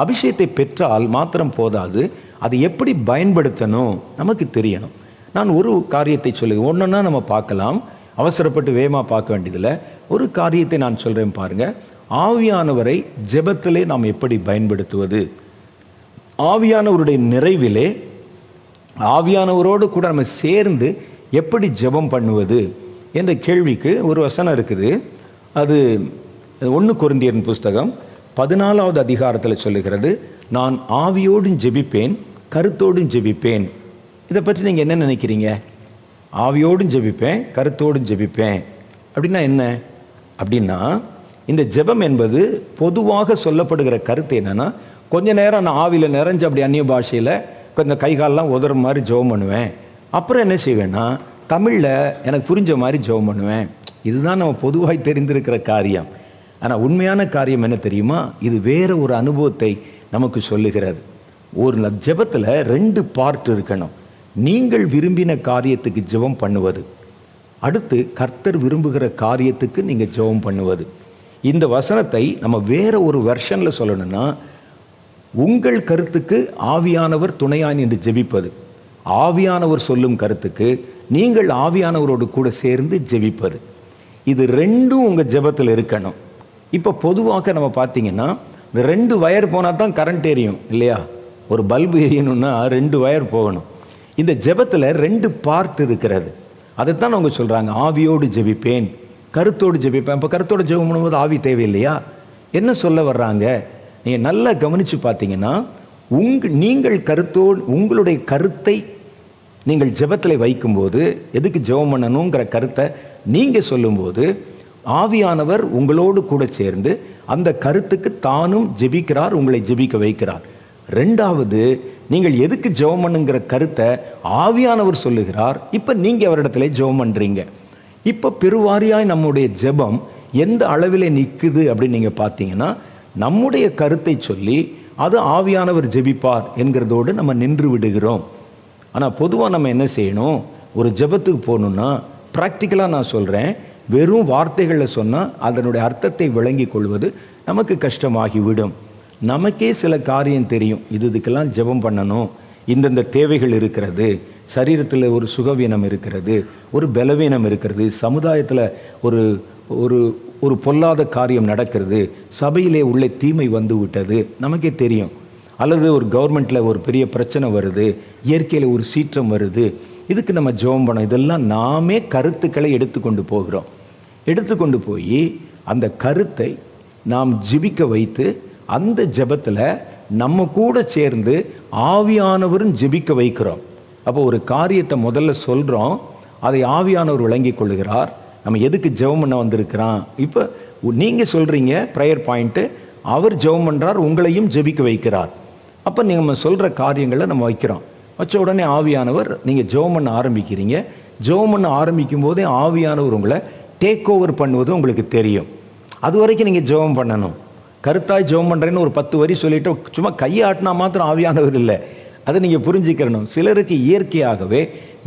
அபிஷேகத்தை பெற்றால் மாத்திரம் போதாது, அதை எப்படி பயன்படுத்தணும் நமக்கு தெரியணும். நான் ஒரு காரியத்தை சொல்லுங்க, ஒன்றுன்னா நம்ம பார்க்கலாம், அவசரப்பட்டு வேகமாக பார்க்க வேண்டியதில்லை. ஒரு காரியத்தை நான் சொல்கிறேன் பாருங்க. ஆவியானவரை ஜெபத்திலே நாம் எப்படி பயன்படுத்துவது, ஆவியானவருடைய நிறைவிலே ஆவியானவரோடு கூட நம்ம சேர்ந்து எப்படி ஜெபம் பண்ணுவது என்ற கேள்விக்கு ஒரு வசனம் இருக்குது. அது 1 கொரிந்தியர் புஸ்தகம் 14வது அதிகாரத்தில் சொல்லுகிறது, நான் ஆவியோடும் ஜெபிப்பேன் கருத்தோடும் ஜெபிப்பேன். இதை பற்றி நீங்கள் என்ன நினைக்கிறீங்க? ஆவியோடும் ஜெபிப்பேன் கருத்தோடும் ஜெபிப்பேன் அப்படின்னா என்ன? அப்படின்னா இந்த ஜெபம் என்பது பொதுவாக சொல்லப்படுகிற கருத்து என்னன்னா, கொஞ்ச நேரம் நான் ஆவியில் நிறைஞ்சு அப்படி அந்நிய பாஷையில் கொஞ்சம் கைகாலெலாம் உதற மாதிரி ஜெபம் பண்ணுவேன். அப்புறம் என்ன செய்வேன்னா தமிழில் எனக்கு புரிஞ்ச மாதிரி ஜெபம் பண்ணுவேன். இதுதான் நம்ம பொதுவாக தெரிந்திருக்கிற காரியம். ஆனால் உண்மையான காரியம் என்ன தெரியுமா? இது வேற ஒரு அனுபவத்தை நமக்கு சொல்லுகிறது. ஒரு ஜெபத்தில் 2 பார்ட் இருக்கணும். நீங்கள் விரும்பின காரியத்துக்கு ஜெபம் பண்ணுவது, அடுத்து கர்த்தர் விரும்புகிற காரியத்துக்கு நீங்கள் ஜெபம் பண்ணுவது. இந்த வசனத்தை நம்ம வேற ஒரு வெர்ஷனில் சொல்லணும்னா, உங்கள் கருத்துக்கு ஆவியானவர் துணையாய் என்று ஜெபிப்பது, ஆவியானவர் சொல்லும் கருத்துக்கு நீங்கள் ஆவியானவரோடு கூட சேர்ந்து ஜெபிப்பது. இது 2ம் உங்கள் ஜெபத்தில் இருக்கணும். இப்போ பொதுவாக நம்ம பார்த்தீங்கன்னா இந்த 2 வயர் போனால் தான் கரண்ட் எரியும் இல்லையா? ஒரு பல்பு எரியணும்னா 2 வயர் போகணும். இந்த ஜெபத்தில் 2 பார்ட் இருக்கிறது. அதைத்தான் அவங்க சொல்கிறாங்க, ஆவியோடு ஜெபிப்பேன் கருத்தோடு ஜெபிப்பேன். இப்போ கருத்தோடு ஜெபம் பண்ணும்போது ஆவி தேவையில்லையா? என்ன சொல்ல வர்றாங்க? நீங்கள் நல்லா கவனித்து பார்த்தீங்கன்னா, நீங்கள் கருத்தோடு உங்களுடைய கருத்தை நீங்கள் ஜெபத்தில் வைக்கும்போது, எதுக்கு ஜெபம் பண்ணணுங்கிற கருத்தை நீங்கள் சொல்லும்போது, ஆவியானவர் உங்களோடு கூட சேர்ந்து அந்த கருத்துக்கு தானும் ஜெபிக்கிறார், உங்களை ஜெபிக்க வைக்கிறார். 2வது, நீங்கள் எதுக்கு ஜெபம் பண்ணுங்கிற கருத்தை ஆவியானவர் சொல்லுகிறார், இப்போ நீங்கள் அவரிடத்துல ஜெபம் பண்ணுறீங்க. இப்போ பெருவாரியாய் நம்முடைய ஜெபம் எந்த அளவில் நிற்குது அப்படின்னு நீங்கள் பார்த்தீங்கன்னா, நம்முடைய கருத்தை சொல்லி அது ஆவியானவர் ஜெபிப்பார் என்கிறதோடு நம்ம நின்று விடுகிறோம். ஆனால் பொதுவாக நம்ம என்ன செய்யணும்? ஒரு ஜெபத்துக்கு போகணுன்னா ப்ராக்டிக்கலாக நான் சொல்கிறேன், வெறும் வார்த்தைகளில் சொன்னால் அதனுடைய அர்த்தத்தை விளங்கி கொள்வது நமக்கு கஷ்டமாகிவிடும். நமக்கே சில காரியம் தெரியும், இதுக்கெல்லாம் ஜெபம் பண்ணணும், இந்தந்த தேவைகள் இருக்கிறது, சரீரத்தில் ஒரு சுகவீனம் இருக்கிறது, ஒரு பலவீனம் இருக்கிறது, சமுதாயத்தில் ஒரு ஒரு ஒரு பொல்லாத காரியம் நடக்கிறது, சபையிலே உள்ள தீமை வந்து விட்டது, நமக்கே தெரியும். அல்லது ஒரு கவர்மெண்ட்டில் ஒரு பெரிய பிரச்சனை வருது, இயற்கையில் ஒரு சீற்றம் வருது, இதுக்கு நம்ம ஜெபம் பண்ணோம். இதெல்லாம் நாமே கருத்துக்களை எடுத்துக்கொண்டு போகிறோம். எடுத்துக்கொண்டு போய் அந்த கருத்தை நாம் ஜெபிக்க வைத்து அந்த ஜெபத்தில் நம்ம கூட சேர்ந்து ஆவியானவரும் ஜெபிக்க வைக்கிறோம். அப்போ ஒரு காரியத்தை முதல்ல சொல்கிறோம், அதை ஆவியானவர் விளங்கி கொள்ளுகிறார். நம்ம எதுக்கு ஜெபம் பண்ண வந்திருக்கிறான், இப்போ நீங்கள் சொல்கிறீங்க ப்ரேயர் பாயிண்ட்டு, அவர் ஜெபம் பண்ணுறார், உங்களையும் ஜெபிக்க வைக்கிறார். அப்போ நம்ம சொல்கிற காரியங்களை நம்ம வைக்கிறோம். வச்ச உடனே ஆவியானவர், நீங்கள் ஜெபம் பண்ண ஆரம்பிக்கிறீங்க, ஜெபம் பண்ண ஆரம்பிக்கும் போதே ஆவியானவர் உங்களை டேக் ஓவர் பண்ணுவது உங்களுக்கு தெரியும். அது வரைக்கும் நீங்கள் ஜெபம் பண்ணணும். கருத்தாய் ஜெபம் பண்ணுறேன்னு ஒரு 10 வரி சொல்லிவிட்டு சும்மா கையை ஆட்டினா மாத்திரம் ஆவியானவர் இல்லை, அதை நீங்கள் புரிஞ்சுக்கிறணும். சிலருக்கு இயற்கையாகவே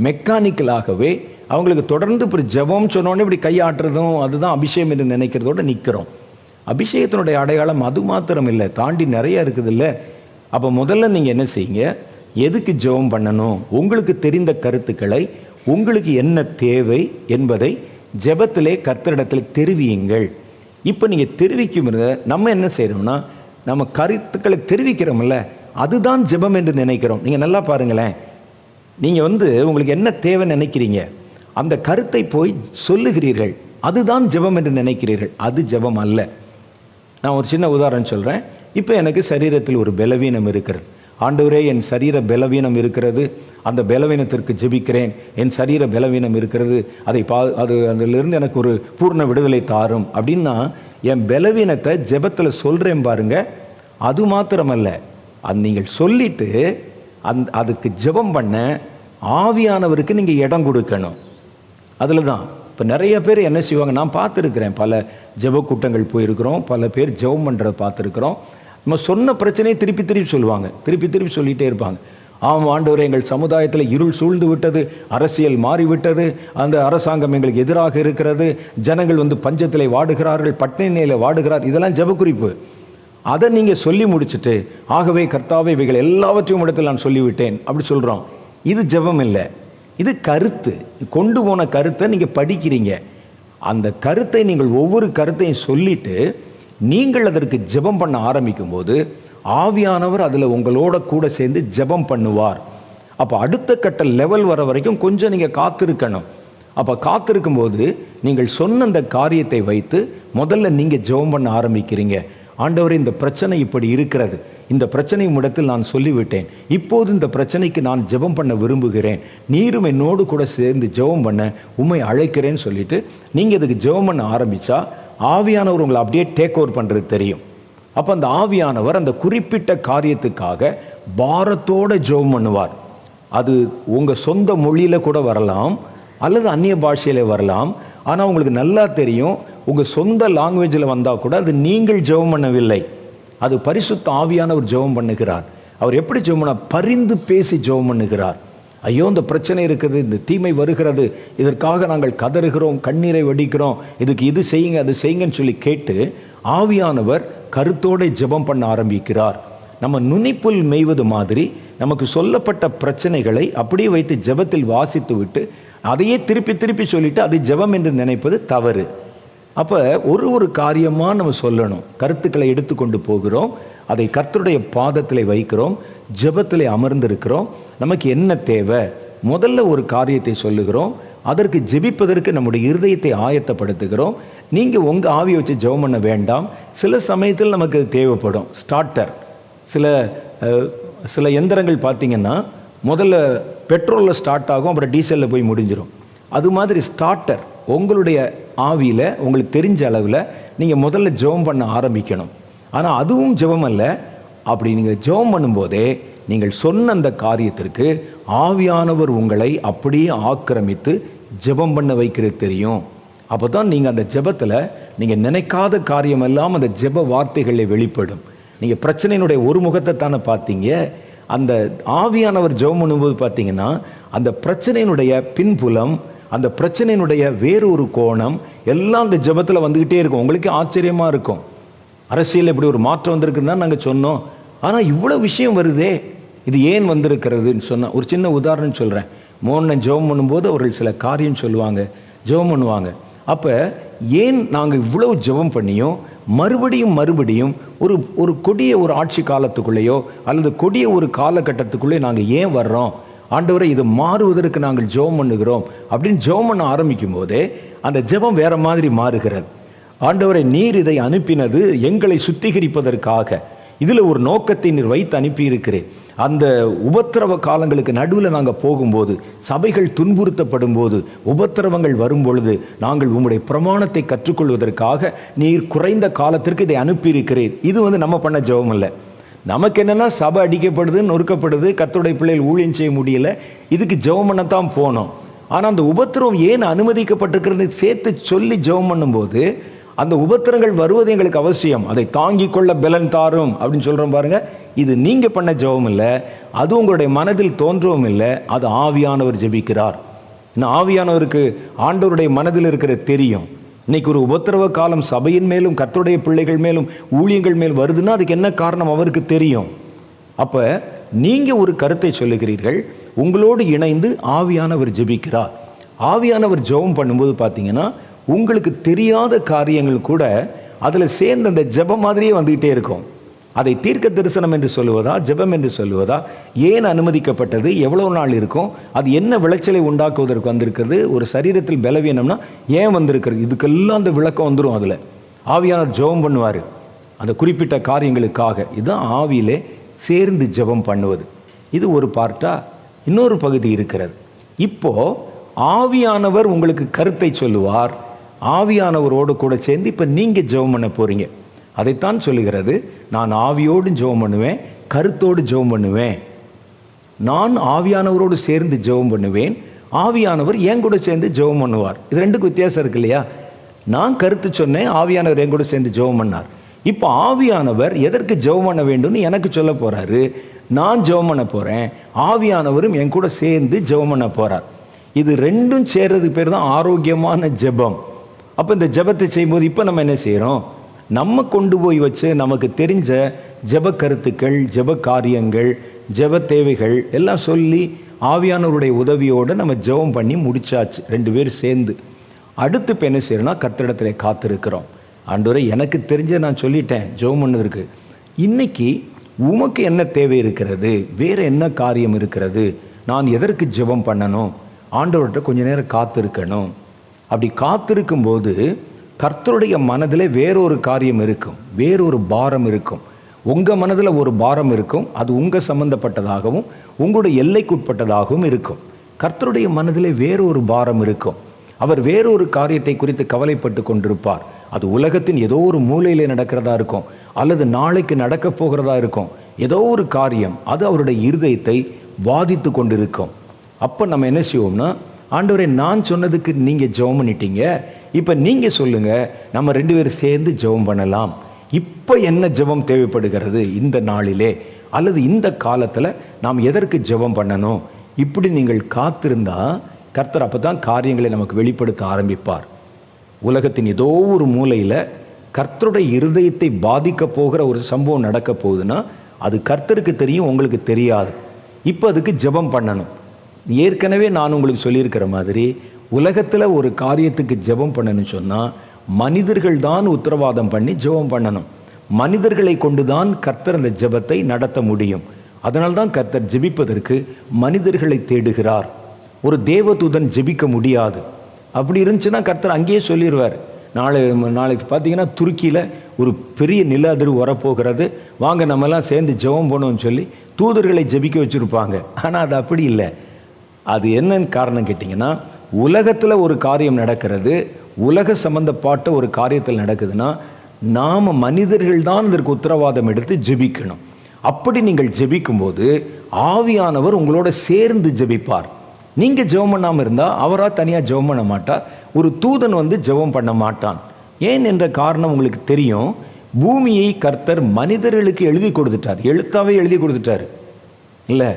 மெக்கானிக்கலாகவே அவங்களுக்கு தொடர்ந்து இப்படி ஜெபம் சொன்னோடனே இப்படி கையாட்டுறதும் அதுதான் அபிஷேகம் என்று நினைக்கிறதோடு நிற்கிறோம். அபிஷேகத்தினுடைய அடையாளம் அது மாத்திரம் இல்லை, தாண்டி நிறைய இருக்குது இல்லை. அப்போ முதல்ல நீங்கள் என்ன செய்யுங்க, எதுக்கு ஜெபம் பண்ணணும், உங்களுக்கு தெரிந்த கருத்துக்களை, உங்களுக்கு என்ன தேவை என்பதை ஜெபத்திலே கர்த்தரிடத்தில் தெரிவியுங்கள். இப்போ நீங்கள் தெரிவிக்கும் நம்ம என்ன செய்கிறோம்னா, நம்ம கருத்துக்களை தெரிவிக்கிறோம்ல, அதுதான் ஜெபம் என்று நினைக்கிறோம். நீங்கள் நல்லா பாருங்களேன், நீங்கள் உங்களுக்கு என்ன தேவை நினைக்கிறீங்க, அந்த கருத்தை போய் சொல்லுகிறீர்கள், அதுதான் ஜெபம் என்று நினைக்கிறீர்கள். அது ஜெபம் அல்ல. நான் ஒரு சின்ன உதாரணம் சொல்கிறேன். இப்போ எனக்கு சரீரத்தில் ஒரு பலவீனம் இருக்கிறது. ஆண்டவரே, என் சரீர பலவீனம் இருக்கிறது, அந்த பலவீனத்திற்கு ஜெபிக்கிறேன். என் சரீர பலவீனம் இருக்கிறது, அதிலிருந்து எனக்கு ஒரு பூர்ண விடுதலை தாரும் அப்படின்னா, என் பலவீனத்தை ஜெபத்தில் சொல்கிறேன் பாருங்க. அது மாத்திரமல்ல, அது நீங்கள் சொல்லிட்டு அதுக்கு ஜெபம் பண்ண ஆவியானவருக்கு நீங்கள் இடம் கொடுக்கணும். அதில் தான் இப்போ நிறைய பேர் என்ன செய்வாங்க, நான் பார்த்துருக்கிறேன், பல ஜெப கூட்டங்கள் போயிருக்கிறோம், பல பேர் ஜெபம் பண்ணுறத பார்த்துருக்குறோம். நம்ம சொன்ன பிரச்சனையை திருப்பி திருப்பி சொல்லுவாங்க, திருப்பி திருப்பி சொல்லிகிட்டே இருப்பாங்க. ஆமாம் ஆண்டவரே, எங்கள் சமுதாயத்தில் இருள் சூழ்ந்து விட்டது, அரசியல் மாறிவிட்டது, அந்த அரசாங்கம் எங்களுக்கு எதிராக இருக்கிறது, ஜனங்கள் பஞ்சத்தில் வாடுகிறார்கள், பட்டினியில் வாடுகிறார். இதெல்லாம் ஜெப குறிப்பு. அதை நீங்கள் சொல்லி முடிச்சுட்டு, ஆகவே கர்த்தாவே இவைகள் எல்லாவற்றையும் இடத்தில் நான் சொல்லிவிட்டேன் அப்படி சொல்கிறோம். இது ஜெபம் இல்லை, இது கருத்து. கொண்டு போன கருத்தை நீங்கள் படிக்கிறீங்க. அந்த கருத்தை நீங்கள் ஒவ்வொரு கருத்தையும் சொல்லிட்டு நீங்கள் அதற்கு ஜெபம் பண்ண ஆரம்பிக்கும் போது ஆவியானவர் அதில் உங்களோட கூட சேர்ந்து ஜெபம் பண்ணுவார். அப்போ அடுத்த கட்ட லெவல் வர வரைக்கும் கொஞ்சம் நீங்கள் காத்திருக்கணும். அப்போ காத்திருக்கும் போது நீங்கள் சொன்ன அந்த காரியத்தை வைத்து முதல்ல நீங்கள் ஜெபம் பண்ண ஆரம்பிக்கிறீங்க. ஆண்டவரே, இந்த பிரச்சனை இப்படி இருக்கிறது, இந்த பிரச்சனை இடத்தில் நான் சொல்லிவிட்டேன், இப்போது இந்த பிரச்சனைக்கு நான் ஜெபம் பண்ண விரும்புகிறேன், நீரும் என்னோடு கூட சேர்ந்து ஜெபம் பண்ண உம்மை அழைக்கிறேன்னு சொல்லிட்டு நீங்கள் இதுக்கு ஜெபம் பண்ண ஆரம்பித்தா ஆவியானவர் உங்களை அப்படியே டேக் ஓவர் பண்ணுறது தெரியும். அப்போ அந்த ஆவியானவர் அந்த குறிப்பிட்ட காரியத்துக்காக பாரத்தோடு ஜெபம் பண்ணுவார். அது உங்கள் சொந்த மொழியில் கூட வரலாம், அல்லது அந்நிய பாஷையில் வரலாம். ஆனால் உங்களுக்கு நல்லா தெரியும், உங்கள் சொந்த லாங்குவேஜில் வந்தால் கூட அது நீங்கள் ஜெபம் பண்ணவில்லை, அது பரிசுத்த ஆவியானவர் ஜெபம் பண்ணுகிறார். அவர் எப்படி ஜெபம் பண்ண, பரிந்து பேசி ஜெபம் பண்ணுகிறார். ஐயோ, இந்த பிரச்சனை இருக்குது, இந்த தீமை வருகிறது, இதற்காக நாங்கள் கதறுகிறோம், கண்ணீரை வடிக்கிறோம், இதுக்கு இது செய்யுங்க அது செய்யுங்கன்னு சொல்லி கேட்டு ஆவியானவர் கருத்தோடு ஜெபம் பண்ண ஆரம்பிக்கிறார். நம்ம நுனிப்புல் மேய்வது மாதிரி நமக்கு சொல்லப்பட்ட பிரச்சனைகளை அப்படியே வைத்து ஜெபத்தில் வாசித்து விட்டு அதையே திருப்பி திருப்பி சொல்லிட்டு அது ஜெபம் என்று நினைப்பது தவறு. அப்போ ஒரு காரியமாக நம்ம சொல்லணும். கருத்துக்களை எடுத்துக்கொண்டு போகிறோம், அதை கர்த்தருடைய பாதத்தில் வைக்கிறோம், ஜெபத்தில் அமர்ந்திருக்கிறோம். நமக்கு என்ன தேவை, முதல்ல ஒரு காரியத்தை சொல்லுகிறோம், அதற்கு ஜெபிப்பதற்கு நம்முடைய இருதயத்தை ஆயத்தப்படுத்துகிறோம். நீங்கள் உங்கள் ஆவியை வச்சு ஜெபம் பண்ண வேண்டாம். சில சமயத்தில் நமக்கு அது தேவைப்படும். ஸ்டார்டர், சில எந்திரங்கள் பார்த்திங்கன்னா முதல்ல பெட்ரோலில் ஸ்டார்ட் ஆகும், அப்புறம் டீசலில் போய் முடிஞ்சிடும். அது மாதிரி ஸ்டார்டர் உங்களுடைய ஆவியில் உங்களுக்கு தெரிஞ்ச அளவில் நீங்கள் முதல்ல ஜெபம் பண்ண ஆரம்பிக்கணும். ஆனால் அதுவும் ஜெபம் அல்ல. அப்படி நீங்கள் ஜெபம் பண்ணும்போதே நீங்கள் சொன்ன அந்த காரியத்திற்கு ஆவியானவர் உங்களை அப்படியே ஆக்கிரமித்து ஜெபம் பண்ண வைக்கிறது தெரியும். அப்போ தான் நீங்கள் அந்த ஜெபத்தில் நீங்கள் நினைக்காத காரியமெல்லாம் அந்த ஜெப வார்த்தைகளில் வெளிப்படும். நீங்கள் பிரச்சனையினுடைய ஒரு முகத்தை தானே பார்த்தீங்க, அந்த ஆவியானவர் ஜெபம் பண்ணும்போது பார்த்தீங்கன்னா அந்த பிரச்சனையினுடைய பின்புலம், அந்த பிரச்சனையினுடைய வேறொரு கோணம் எல்லாம் அந்த ஜெபத்தில் வந்துக்கிட்டே இருக்கும். உங்களுக்கு ஆச்சரியமாக இருக்கும், அரசியல் இப்படி ஒரு மாற்றம் வந்திருக்குன்னு தான் நாங்கள் சொன்னோம், ஆனால் இவ்வளோ விஷயம் வருதே, இது ஏன் வந்திருக்கிறதுன்னு சொன்னால் ஒரு சின்ன உதாரணம் சொல்கிறேன். மோகன் ஜெபம் பண்ணும்போது அவர்கள் சில காரியம் சொல்லுவாங்க, ஜெபம் பண்ணுவாங்க. அப்போ ஏன் நாங்கள் இவ்வளோ ஜெபம் பண்ணியும் மறுபடியும் ஒரு கொடிய ஒரு ஆட்சி காலத்துக்குள்ளேயோ அல்லது கொடிய ஒரு காலகட்டத்துக்குள்ளே நாங்கள் ஏன் வர்றோம், ஆண்டவரை இது மாறுவதற்கு நாங்கள் ஜெபம் பண்ணுகிறோம் அப்படின்னு ஜெபம் பண்ண ஆரம்பிக்கும் போதே அந்த ஜெபம் வேற மாதிரி மாறுகிறது. ஆண்டவரை, நீர் இதை அனுப்பினது எங்களை சுத்திகரிப்பதற்காக, இதில் ஒரு நோக்கத்தை நீர் வைத்து அனுப்பியிருக்கிறேன். அந்த உபத்திரவ காலங்களுக்கு நடுவில் நாங்கள் போகும்போது, சபைகள் துன்புறுத்தப்படும் போது, உபத்திரவங்கள் வரும் பொழுது நாங்கள் உம்முடைய பிரமாணத்தை கற்றுக்கொள்வதற்காக நீர் குறைந்த காலத்திற்கு இதை அனுப்பியிருக்கிறேன். இது நம்ம பண்ண ஜெபம் இல்லை. நமக்கு என்னென்னா சபை அடிக்கப்படுது, நொறுக்கப்படுது, கர்த்தருடைய பிள்ளைகள் ஊழியம் செய்ய முடியல, இதுக்கு ஜெபம் பண்ணத்தான் போனோம். ஆனால் அந்த உபத்திரவம் ஏன் அனுமதிக்கப்பட்டிருக்கிறது சேர்த்து சொல்லி ஜெபம் பண்ணும்போது அந்த உபத்திரங்கள் வருவது எங்களுக்கு அவசியம், அதை தாங்கிக் கொள்ள பலன் தாரும் அப்படின்னு சொல்கிறோம் பாருங்க. இது நீங்கள் பண்ண ஜெபம் இல்லை, அது உங்களுடைய மனதில் தோன்றவும் இல்லை, அது ஆவியானவர் ஜெபிக்கிறார். இன்னும் ஆவியானவருக்கு ஆண்டவருடைய மனதில் இருக்கிற தெரியும். இன்னைக்கு ஒரு உபத்திரவ காலம் சபையின் மேலும் கர்த்தருடைய பிள்ளைகள் மேலும் ஊழியங்கள் மேல் வருதுன்னா அதுக்கு என்ன காரணம் அவருக்கு தெரியும். அப்போ நீங்கள் ஒரு கருத்தை சொல்லுகிறீர்கள், உங்களோடு இணைந்து ஆவியானவர் ஜெபிக்கிறார். ஆவியானவர் ஜெபம் பண்ணும்போது பார்த்தீங்கன்னா உங்களுக்கு தெரியாத காரியங்கள் கூட அதில் சேர்ந்து அந்த ஜெபம் மாதிரியே வந்துக்கிட்டே இருக்கும். அதை தீர்க்க தரிசனம் என்று சொல்லுவதா, ஜெபம் என்று சொல்லுவதா, ஏன் அனுமதிக்கப்பட்டது, எவ்வளோ நாள் இருக்கும், அது என்ன விளைச்சலை உண்டாக்குவதற்கு வந்திருக்கிறது, ஒரு சரீரத்தில் பலவீனம்னா ஏன் வந்திருக்கிறது, இதுக்கெல்லாம் அந்த விளக்கம் வந்துடும். அதில் ஆவியானவர் ஜெபம் பண்ணுவார் அந்த குறிப்பிட்ட காரியங்களுக்காக. இதுதான் ஆவியிலே சேர்ந்து ஜெபம் பண்ணுவது. இது ஒரு பார்ட்டா. இன்னொரு பகுதி இருக்கிறது. இப்போ ஆவியானவர் உங்களுக்கு கருத்தை சொல்லுவார். ஆவியானவரோடு கூட சேர்ந்து இப்போ நீங்கள் ஜெபம் பண்ண போகிறீங்க. அதைத்தான் சொல்லுகிறது, நான் ஆவியோடு ஜெபம் பண்ணுவேன், கருத்தோடு ஜெபம் பண்ணுவேன். நான் ஆவியானவரோடு சேர்ந்து ஜெபம் பண்ணுவேன், ஆவியானவர் என் கூட சேர்ந்து ஜெபம் பண்ணுவார். இது ரெண்டுக்கு வித்தியாசம் இருக்கு இல்லையா? நான் கருத்து சொன்னேன், ஆவியானவர் என் கூட சேர்ந்து ஜெபம் பண்ணார். இப்போ ஆவியானவர் எதற்கு ஜெபம் பண்ண வேண்டும்னு எனக்கு சொல்ல போறாரு. நான் ஜெபம் பண்ண போறேன், ஆவியானவரும் என் கூட சேர்ந்து ஜெபம் பண்ண போறார். இது ரெண்டும் சேர்றதுக்கு பேர் தான் ஆரோக்கியமான ஜெபம். அப்போ இந்த ஜெபத்தை செய்யும்போது இப்போ நம்ம என்ன செய்கிறோம்? நம்ம கொண்டு போய் வச்சு நமக்கு தெரிஞ்ச ஜெப கருத்துக்கள், ஜெப காரியங்கள், ஜெப தேவைகள் எல்லாம் சொல்லி ஆவியானவருடைய உதவியோடு நம்ம ஜெபம் பண்ணி முடிச்சாச்சு, ரெண்டு பேரும் சேர்ந்து. அடுத்து இப்போ என்ன செய்யறோம்னா, கர்த்தரிடத்தில் காத்திருக்கிறோம். ஆண்டவரே, எனக்கு தெரிஞ்ச நான் சொல்லிட்டேன் ஜெபம் பண்ணதற்கு, இன்னைக்கு உமக்கு என்ன தேவை இருக்கிறது, வேறு என்ன காரியம் இருக்கிறது, நான் எதற்கு ஜெபம் பண்ணணும், ஆண்டவர்கிட்ட கொஞ்ச நேரம் காத்திருக்கணும். அப்படி காத்திருக்கும் போது கர்த்தருடைய மனதில் வேறொரு காரியம் இருக்கும், வேறொரு பாரம் இருக்கும். உங்கள் மனதில் ஒரு பாரம் இருக்கும், அது உங்கள் சம்பந்தப்பட்டதாகவும் உங்களுடைய எல்லைக்குட்பட்டதாகவும் இருக்கும். கர்த்தருடைய மனதில் வேறொரு பாரம் இருக்கும். அவர் வேறொரு காரியத்தை குறித்து கவலைப்பட்டு கொண்டிருப்பார். அது உலகத்தின் ஏதோ ஒரு மூலையிலே நடக்கிறதா இருக்கும், அல்லது நாளைக்கு நடக்க போகிறதா இருக்கும். ஏதோ ஒரு காரியம் அது அவருடைய இருதயத்தை பாதித்து கொண்டிருக்கும். அப்போ நம்ம என்ன செய்வோம்னா, ஆண்டவரே, நான் சொன்னதுக்கு நீங்கள் ஜெபம் பண்ணிட்டீங்க, இப்போ நீங்கள் சொல்லுங்கள், நம்ம ரெண்டு பேரும் சேர்ந்து ஜெபம் பண்ணலாம். இப்போ என்ன ஜெபம் தேவைப்படுகிறது இந்த நாளிலே, அல்லது இந்த காலத்தில் நாம் எதற்கு ஜெபம் பண்ணணும், இப்படி நீங்கள் காத்திருந்தா கர்த்தர் அப்போ தான் காரியங்களை நமக்கு வெளிப்படுத்த ஆரம்பிப்பார். உலகத்தின் ஏதோ ஒரு மூலையில் கர்த்தருடைய இருதயத்தை பாதிக்க போகிற ஒரு சம்பவம் நடக்க போகுதுன்னா அது கர்த்தருக்கு தெரியும், உங்களுக்கு தெரியாது. இப்போ அதுக்கு ஜெபம் பண்ணணும். ஏற்கனவே நான் உங்களுக்கு சொல்லியிருக்கிற மாதிரி உலகத்தில் ஒரு காரியத்துக்கு ஜெபம் பண்ணணும்னு சொன்னால் மனிதர்கள் தான் உத்தரவாதம் பண்ணி ஜெபம் பண்ணணும். மனிதர்களை கொண்டு தான் கர்த்தர் அந்த ஜெபத்தை நடத்த முடியும். அதனால்தான் கர்த்தர் ஜெபிப்பதற்கு மனிதர்களை தேடுகிறார். ஒரு தேவதூதன் ஜெபிக்க முடியாது. அப்படி இருந்துச்சுன்னா கர்த்தர் அங்கேயே சொல்லிடுவார், நாளைக்கு பார்த்தீங்கன்னா துருக்கியில் ஒரு பெரிய நில அதிர்வு வரப்போகிறது, வாங்க நம்மெல்லாம் சேர்ந்து ஜெபம் பண்ணோம்னு சொல்லி தூதர்களை ஜெபிக்க வச்சுருப்பாங்க. ஆனால் அது அப்படி இல்லை. அது என்னன்னு காரணம் கேட்டிங்கன்னா, உலகத்தில் ஒரு காரியம் நடக்கிறது, உலக சம்பந்தப்பட்ட ஒரு காரியத்தில் நடக்குதுன்னா நாம் மனிதர்கள் தான் இதற்கு உத்தரவாதம் எடுத்து ஜெபிக்கணும். அப்படி நீங்கள் ஜெபிக்கும்போது ஆவியானவர் உங்களோட சேர்ந்து ஜெபிப்பார். நீங்கள் ஜெபம் பண்ணாமல் இருந்தால் அவராக தனியாக ஜெபம் பண்ண மாட்டார். ஒரு தூதன் வந்து ஜெபம் பண்ண மாட்டான். ஏன் என்ற காரணம் உங்களுக்கு தெரியும். பூமியை கர்த்தர் மனிதர்களுக்கு எழுதி கொடுத்துட்டார், எழுத்தாவே எழுதி கொடுத்துட்டார் இல்லை?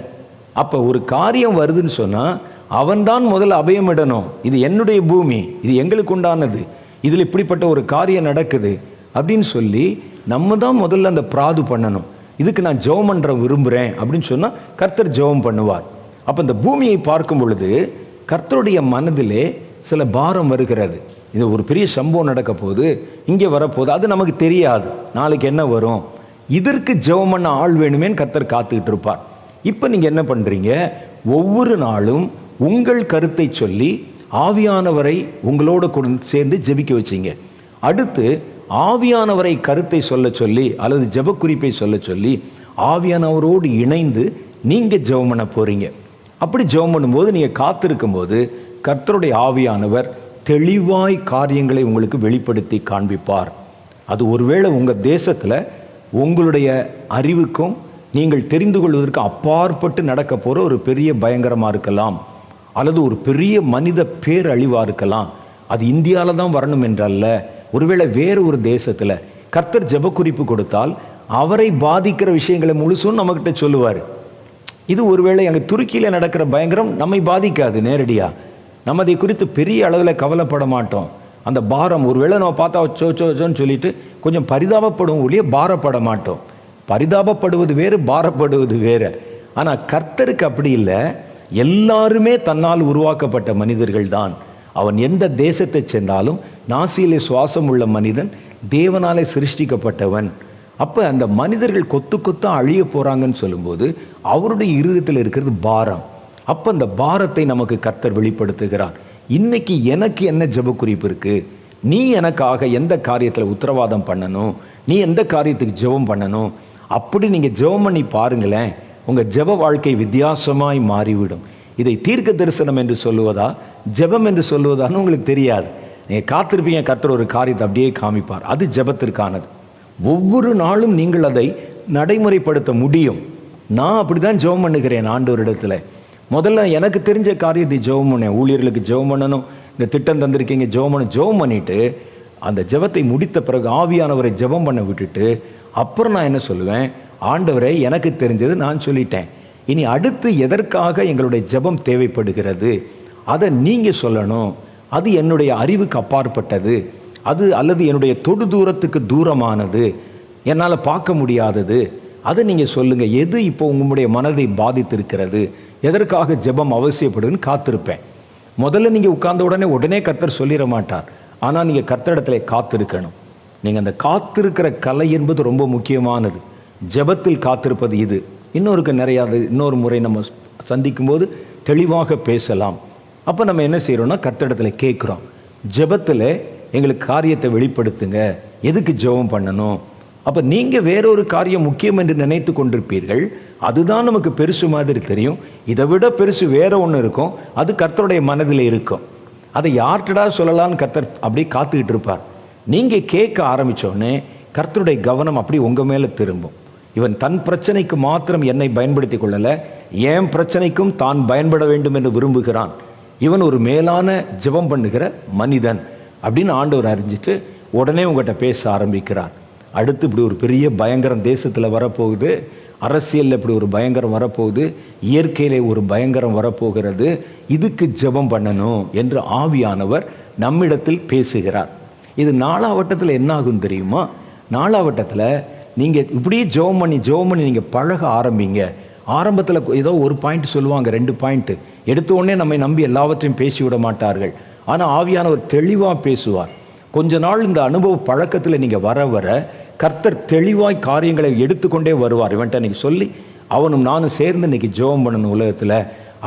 அப்போ ஒரு காரியம் வருதுன்னு சொன்னால் அவன்தான் முதல்ல அபயமிடணும். இது என்னுடைய பூமி, இது எங்களுக்கு உண்டானது, இதில் இப்படிப்பட்ட ஒரு காரியம் நடக்குது அப்படின்னு சொல்லி நம்ம தான் முதல்ல அந்த பிராது பண்ணணும். இதுக்கு நான் ஜெபம் பண்ணுற விரும்புகிறேன் அப்படின்னு சொன்னால் கர்த்தர் ஜெபம் பண்ணுவார். அப்போ இந்த பூமியை பார்க்கும் பொழுது கர்த்தருடைய மனதிலே சில பாரம் வருகிறது. இது ஒரு பெரிய சம்பவம் நடக்க போகுது, இங்கே வரப்போகுது, அது நமக்கு தெரியாது, நாளைக்கு என்ன வரும், இதற்கு ஜெபம் பண்ண ஆள் வேணுமேன்னு கர்த்தர் காத்துக்கிட்டு இருப்பார். இப்போ நீங்கள் என்ன பண்ணுறீங்க, ஒவ்வொரு நாளும் உங்கள் கருத்தை சொல்லி ஆவியானவரை உங்களோட சேர்ந்து ஜெபிக்க வச்சிங்க. அடுத்து ஆவியானவரை கருத்தை சொல்ல சொல்லி அல்லது ஜெப குறிப்பை சொல்ல சொல்லி ஆவியானவரோடு இணைந்து நீங்கள் ஜெபம் பண்ண போகிறீங்க. அப்படி ஜெபம் பண்ணும்போது நீங்கள் காத்திருக்கும் போது கர்த்தருடைய ஆவியானவர் தெளிவாய் காரியங்களை உங்களுக்கு வெளிப்படுத்தி காண்பிப்பார். அது ஒருவேளை உங்கள் தேசத்தில் உங்களுடைய அறிவுக்கும் நீங்கள் தெரிந்து கொள்வதற்கு அப்பாற்பட்டு நடக்க போகிற ஒரு பெரிய பயங்கரமாக இருக்கலாம், அல்லது ஒரு பெரிய மனித பேரழிவாக இருக்கலாம். அது இந்தியாவில் தான் வரணும் என்றல்ல, ஒருவேளை வேறு ஒரு தேசத்தில் கர்த்தர் ஜெப குறிப்பு கொடுத்தால் அவரை பாதிக்கிற விஷயங்களை முழுசும் நம்மக்கிட்ட சொல்லுவார். இது ஒருவேளை அங்கே துருக்கியில் நடக்கிற பயங்கரம் நம்மை பாதிக்காது நேரடியாக, நம்ம அதை குறித்து பெரிய அளவில் கவலைப்பட மாட்டோம். அந்த பாரம் ஒருவேளை நம்ம பார்த்தா சோன்னு சொல்லிட்டு கொஞ்சம் பரிதாபப்படும் ஒழிய பாரப்பட மாட்டோம். பரிதாபப்படுவது வேறு, பாரப்படுவது வேறு. ஆனால் கர்த்தருக்கு அப்படி இல்லை. எல்லாருமே தன்னால் உருவாக்கப்பட்ட மனிதர்கள் தான். அவன் எந்த தேசத்தை சேர்ந்தாலும் நாசியிலே சுவாசம் உள்ள மனிதன் தேவனாலே சிருஷ்டிக்கப்பட்டவன். அப்போ அந்த மனிதர்கள் கொத்து கொத்தா அழிய போகிறாங்கன்னு சொல்லும்போது அவருடைய இருதயத்தில் இருக்கிறது பாரம். அப்போ அந்த பாரத்தை நமக்கு கர்த்தர் வெளிப்படுத்துகிறார். இன்னைக்கு எனக்கு என்ன ஜெப குறிப்பு இருக்கு, நீ எனக்காக எந்த காரியத்தில் உத்தரவாதம் பண்ணணும், நீ எந்த காரியத்துக்கு ஜெபம் பண்ணணும், அப்படி நீங்கள் ஜெபம் பண்ணி பாருங்களேன், உங்கள் ஜெப வாழ்க்கை வித்தியாசமாய் மாறிவிடும். இதை தீர்க்க தரிசனம் என்று சொல்லுவதா ஜெபம் என்று சொல்லுவதான்னு உங்களுக்கு தெரியாது. நீங்கள் காத்திருப்பீங்க, கர்த்தர் ஒரு காரியத்தை அப்படியே காமிப்பார். அது ஜெபத்திற்கானது. ஒவ்வொரு நாளும் நீங்கள் அதை நடைமுறைப்படுத்த முடியும். நான் அப்படி தான் ஜெபம் பண்ணுகிறேன் ஆண்டவரிடத்தில். முதல்ல எனக்கு தெரிஞ்ச காரியத்தை ஜெபம் பண்ணேன். ஊழியர்களுக்கு ஜெபம் பண்ணணும், இந்த திட்டம் தந்திருக்கீங்க ஜெபம் பண்ணிட்டு அந்த ஜெபத்தை முடித்த பிறகு ஆவியானவரை ஜெபம் பண்ண விட்டுட்டு அப்புறம் நான் என்ன சொல்லுவேன், ஆண்டவரை எனக்கு தெரிஞ்சது நான் சொல்லிட்டேன், இனி அடுத்து எதற்காக எங்களுடைய ஜெபம் தேவைப்படுகிறது அதை நீங்கள் சொல்லணும். அது என்னுடைய அறிவுக்கு அப்பாற்பட்டது, அது அல்லது என்னுடைய தொடு தூரத்துக்கு தூரமானது, என்னால் பார்க்க முடியாதது, அதை நீங்கள் சொல்லுங்கள். எது இப்போ உங்களுடைய மனதை பாதித்திருக்கிறது, எதற்காக ஜெபம் அவசியப்படுதுன்னு காத்திருப்பேன். முதல்ல நீங்கள் உட்கார்ந்த உடனே கர்த்தர் சொல்லிட மாட்டார். ஆனால் நீங்கள் கர்த்தரிடத்தில் காத்திருக்கணும். நீங்கள் அந்த காத்திருக்கிற கலை என்பது ரொம்ப முக்கியமானது. ஜெபத்தில் காத்திருப்பது இது. இன்னொரு முறை நம்ம சந்திக்கும் போது தெளிவாக பேசலாம். அப்போ நம்ம என்ன செய்கிறோம்னா கர்த்தரிடத்தில் கேட்குறோம், ஜெபத்தில் எங்களுக்கு காரியத்தை வெளிப்படுத்துங்க, எதுக்கு ஜெபம் பண்ணணும். அப்போ நீங்கள் வேறொரு காரியம் முக்கியம் என்று நினைத்து கொண்டிருப்பீர்கள். அதுதான் நமக்கு பெருசு மாதிரி தெரியும். இதை விட பெருசு வேற ஒன்று இருக்கும், அது கர்த்தருடைய மனதில் இருக்கும். அதை யார்கிட்டடா சொல்லலான்னு கர்த்தர் அப்படியே காத்துக்கிட்டு இருப்பார். நீங்கள் கேட்க ஆரம்பித்தோடனே கர்த்தருடைய கவனம் அப்படி உங்கள் மேலே திரும்பும். இவன் தன் பிரச்சனைக்கு மாத்திரம் என்னை பயன்படுத்தி கொள்ளலை, என் பிரச்சனைக்கும் தான் பயன்பட வேண்டும் என்று விரும்புகிறான். இவன் ஒரு மேலான ஜெபம் பண்ணுகிற மனிதன் அப்படின்னு ஆண்டவர் அறிஞ்சிட்டு உடனே உங்கள்கிட்ட பேச ஆரம்பிக்கிறார். அடுத்து இப்படி ஒரு பெரிய பயங்கரம் தேசத்தில் வரப்போகுது, அரசியலில் இப்படி ஒரு பயங்கரம் வரப்போகுது, இயற்கையிலே ஒரு பயங்கரம் வரப்போகிறது, இதுக்கு ஜெபம் பண்ணணும் என்று ஆவியானவர் நம்மிடத்தில் பேசுகிறார். இது 4ஆம் வட்டத்தில் என்ன ஆகும் தெரியுமா? 4ஆம் வட்டத்தில் நீங்கள் இப்படியே ஜெபம் பண்ணி நீங்கள் பழக ஆரம்பிங்க. ஆரம்பத்தில் ஏதோ ஒரு பாயிண்ட் சொல்லுவாங்க, 2 பாயிண்ட் எடுத்த உடனே நம்மை நம்பி எல்லாவற்றையும் பேசிவிட மாட்டார்கள். ஆனால் ஆவியானவர் தெளிவாக பேசுவார். கொஞ்ச நாள் இந்த அனுபவ பழக்கத்தில் நீங்கள் வர வர கர்த்தர் தெளிவாய் காரியங்களை எடுத்துக்கொண்டே வருவார். இவன்ட்ட இன்னைக்கு சொல்லி அவனும் நானும் சேர்ந்து இன்னைக்கு ஜெபம் பண்ணணும் உலகத்தில்